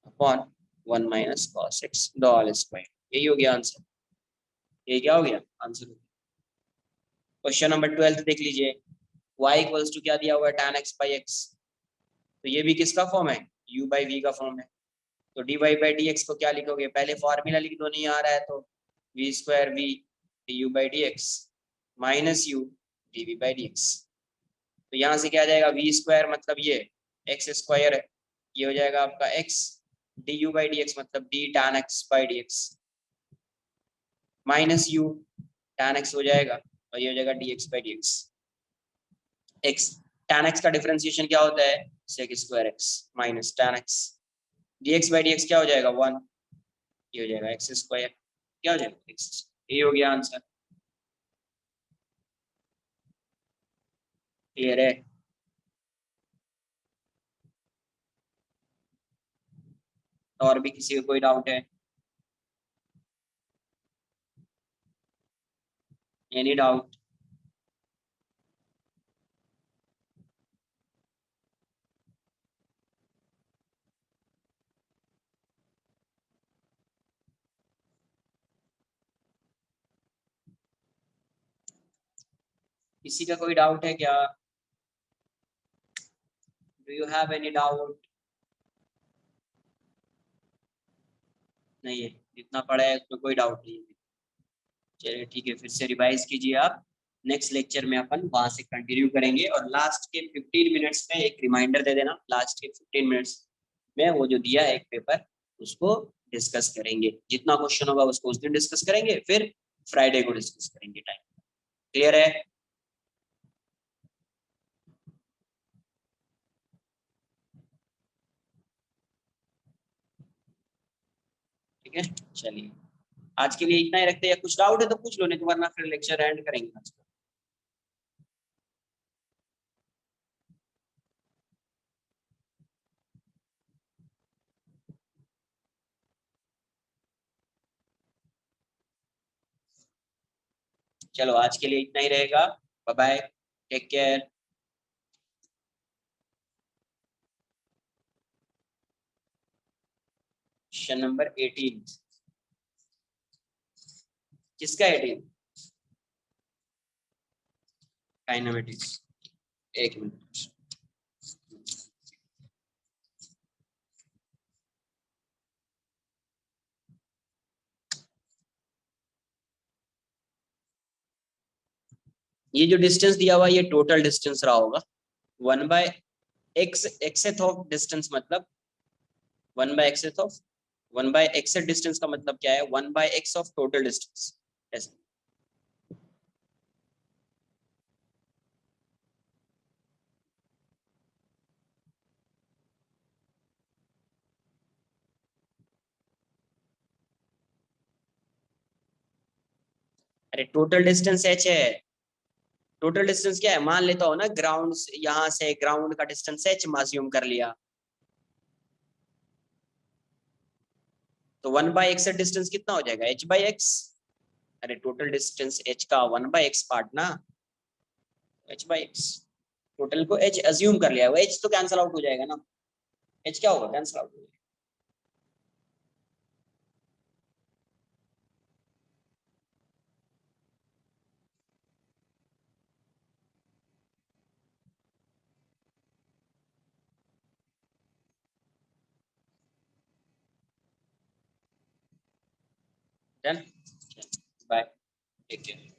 upon 1 minus cos x the whole square. यही हो गया आंसर। ये क्या हो गया आंसर। क्वेश्चन नंबर 12 देख लीजिए, y इक्वल्स टू क्या दिया हुआ है, tan x बाई एक्स। तो ये भी किसका फॉर्म है, u बाई वी का फॉर्म है। तो dy बाई डी एक्स को क्या लिखोगे, पहले फॉर्मूला लिख दो, नहीं आ रहा है तो v square v d u by d x minus u d v by d x. तो यहाँ से क्या आ जाएगा, v स्क्वायर मतलब ये एक्स स्क्वायर है, ये हो जाएगा आपका x D u by d x मतलब d tan x by d x minus u tan x हो जाएगा, और ये हो जाएगा dx by d x. x tan x का डिफरेंशिएशन क्या होता है, sec square x minus tan x, dx by dx क्या हो जाएगा 1, ये हो जाएगा x स्क्वायर, क्या हो जाएगा x। ये हो गया आंसर। क्लियर है। और भी किसी को कोई डाउट है, एनी डाउट। किसी का कोई डाउट है क्या, do you have any doubt. नहीं है, जितना पढ़ा है उसमें कोई डाउट नहीं है। चलिए ठीक है, फिर से रिवाइज कीजिए आप, नेक्स्ट लेक्चर में अपन वहां से कंटिन्यू करेंगे। और लास्ट के 15 मिनट्स में एक रिमाइंडर दे देना, लास्ट के 15 मिनट्स में वो जो दिया है एक पेपर, उसको डिस्कस करेंगे। जितना क्वेश्चन होगा उसको उस दिन डिस्कस करेंगे, फिर फ्राइडे को डिस्कस करेंगे टाइम। क्लियर है। ठीक है, चलिए आज के लिए इतना ही रखते हैं। कुछ डाउट है तो पूछ लो, नहीं तो वरना फिर लेक्चर एंड करेंगे आज का। चलो आज के लिए इतना ही रहेगा। Bye bye, take care. Question number 18, किसका 18? काइनेमेटिक्स। एक मिनट, ये जो डिस्टेंस दिया हुआ ये टोटल डिस्टेंस रहा होगा। 1/x एक्सेथ ऑफ डिस्टेंस मतलब 1/x ऑफ 1/x डिस्टेंस का मतलब क्या है? 1/x of total distance. ऐसे अरे टोटल डिस्टेंस h है। टोटल डिस्टेंस क्या है? मान लेता हो ना, ग्राउंड यहाँ से ग्राउंड का डिस्टेंस h माज्यूम कर लिया, तो 1/x डिस्टेंस कितना हो जाएगा? h/x। अरे टोटल डिस्टेंस h का 1/x पार्ट ना, h/x। टोटल को h अज्यूम कर लिया, वो h तो कैंसिल आउट हो जाएगा ना, h क्या होगा? कैंसिल आउट हो जाएगा। Done, bye, take care.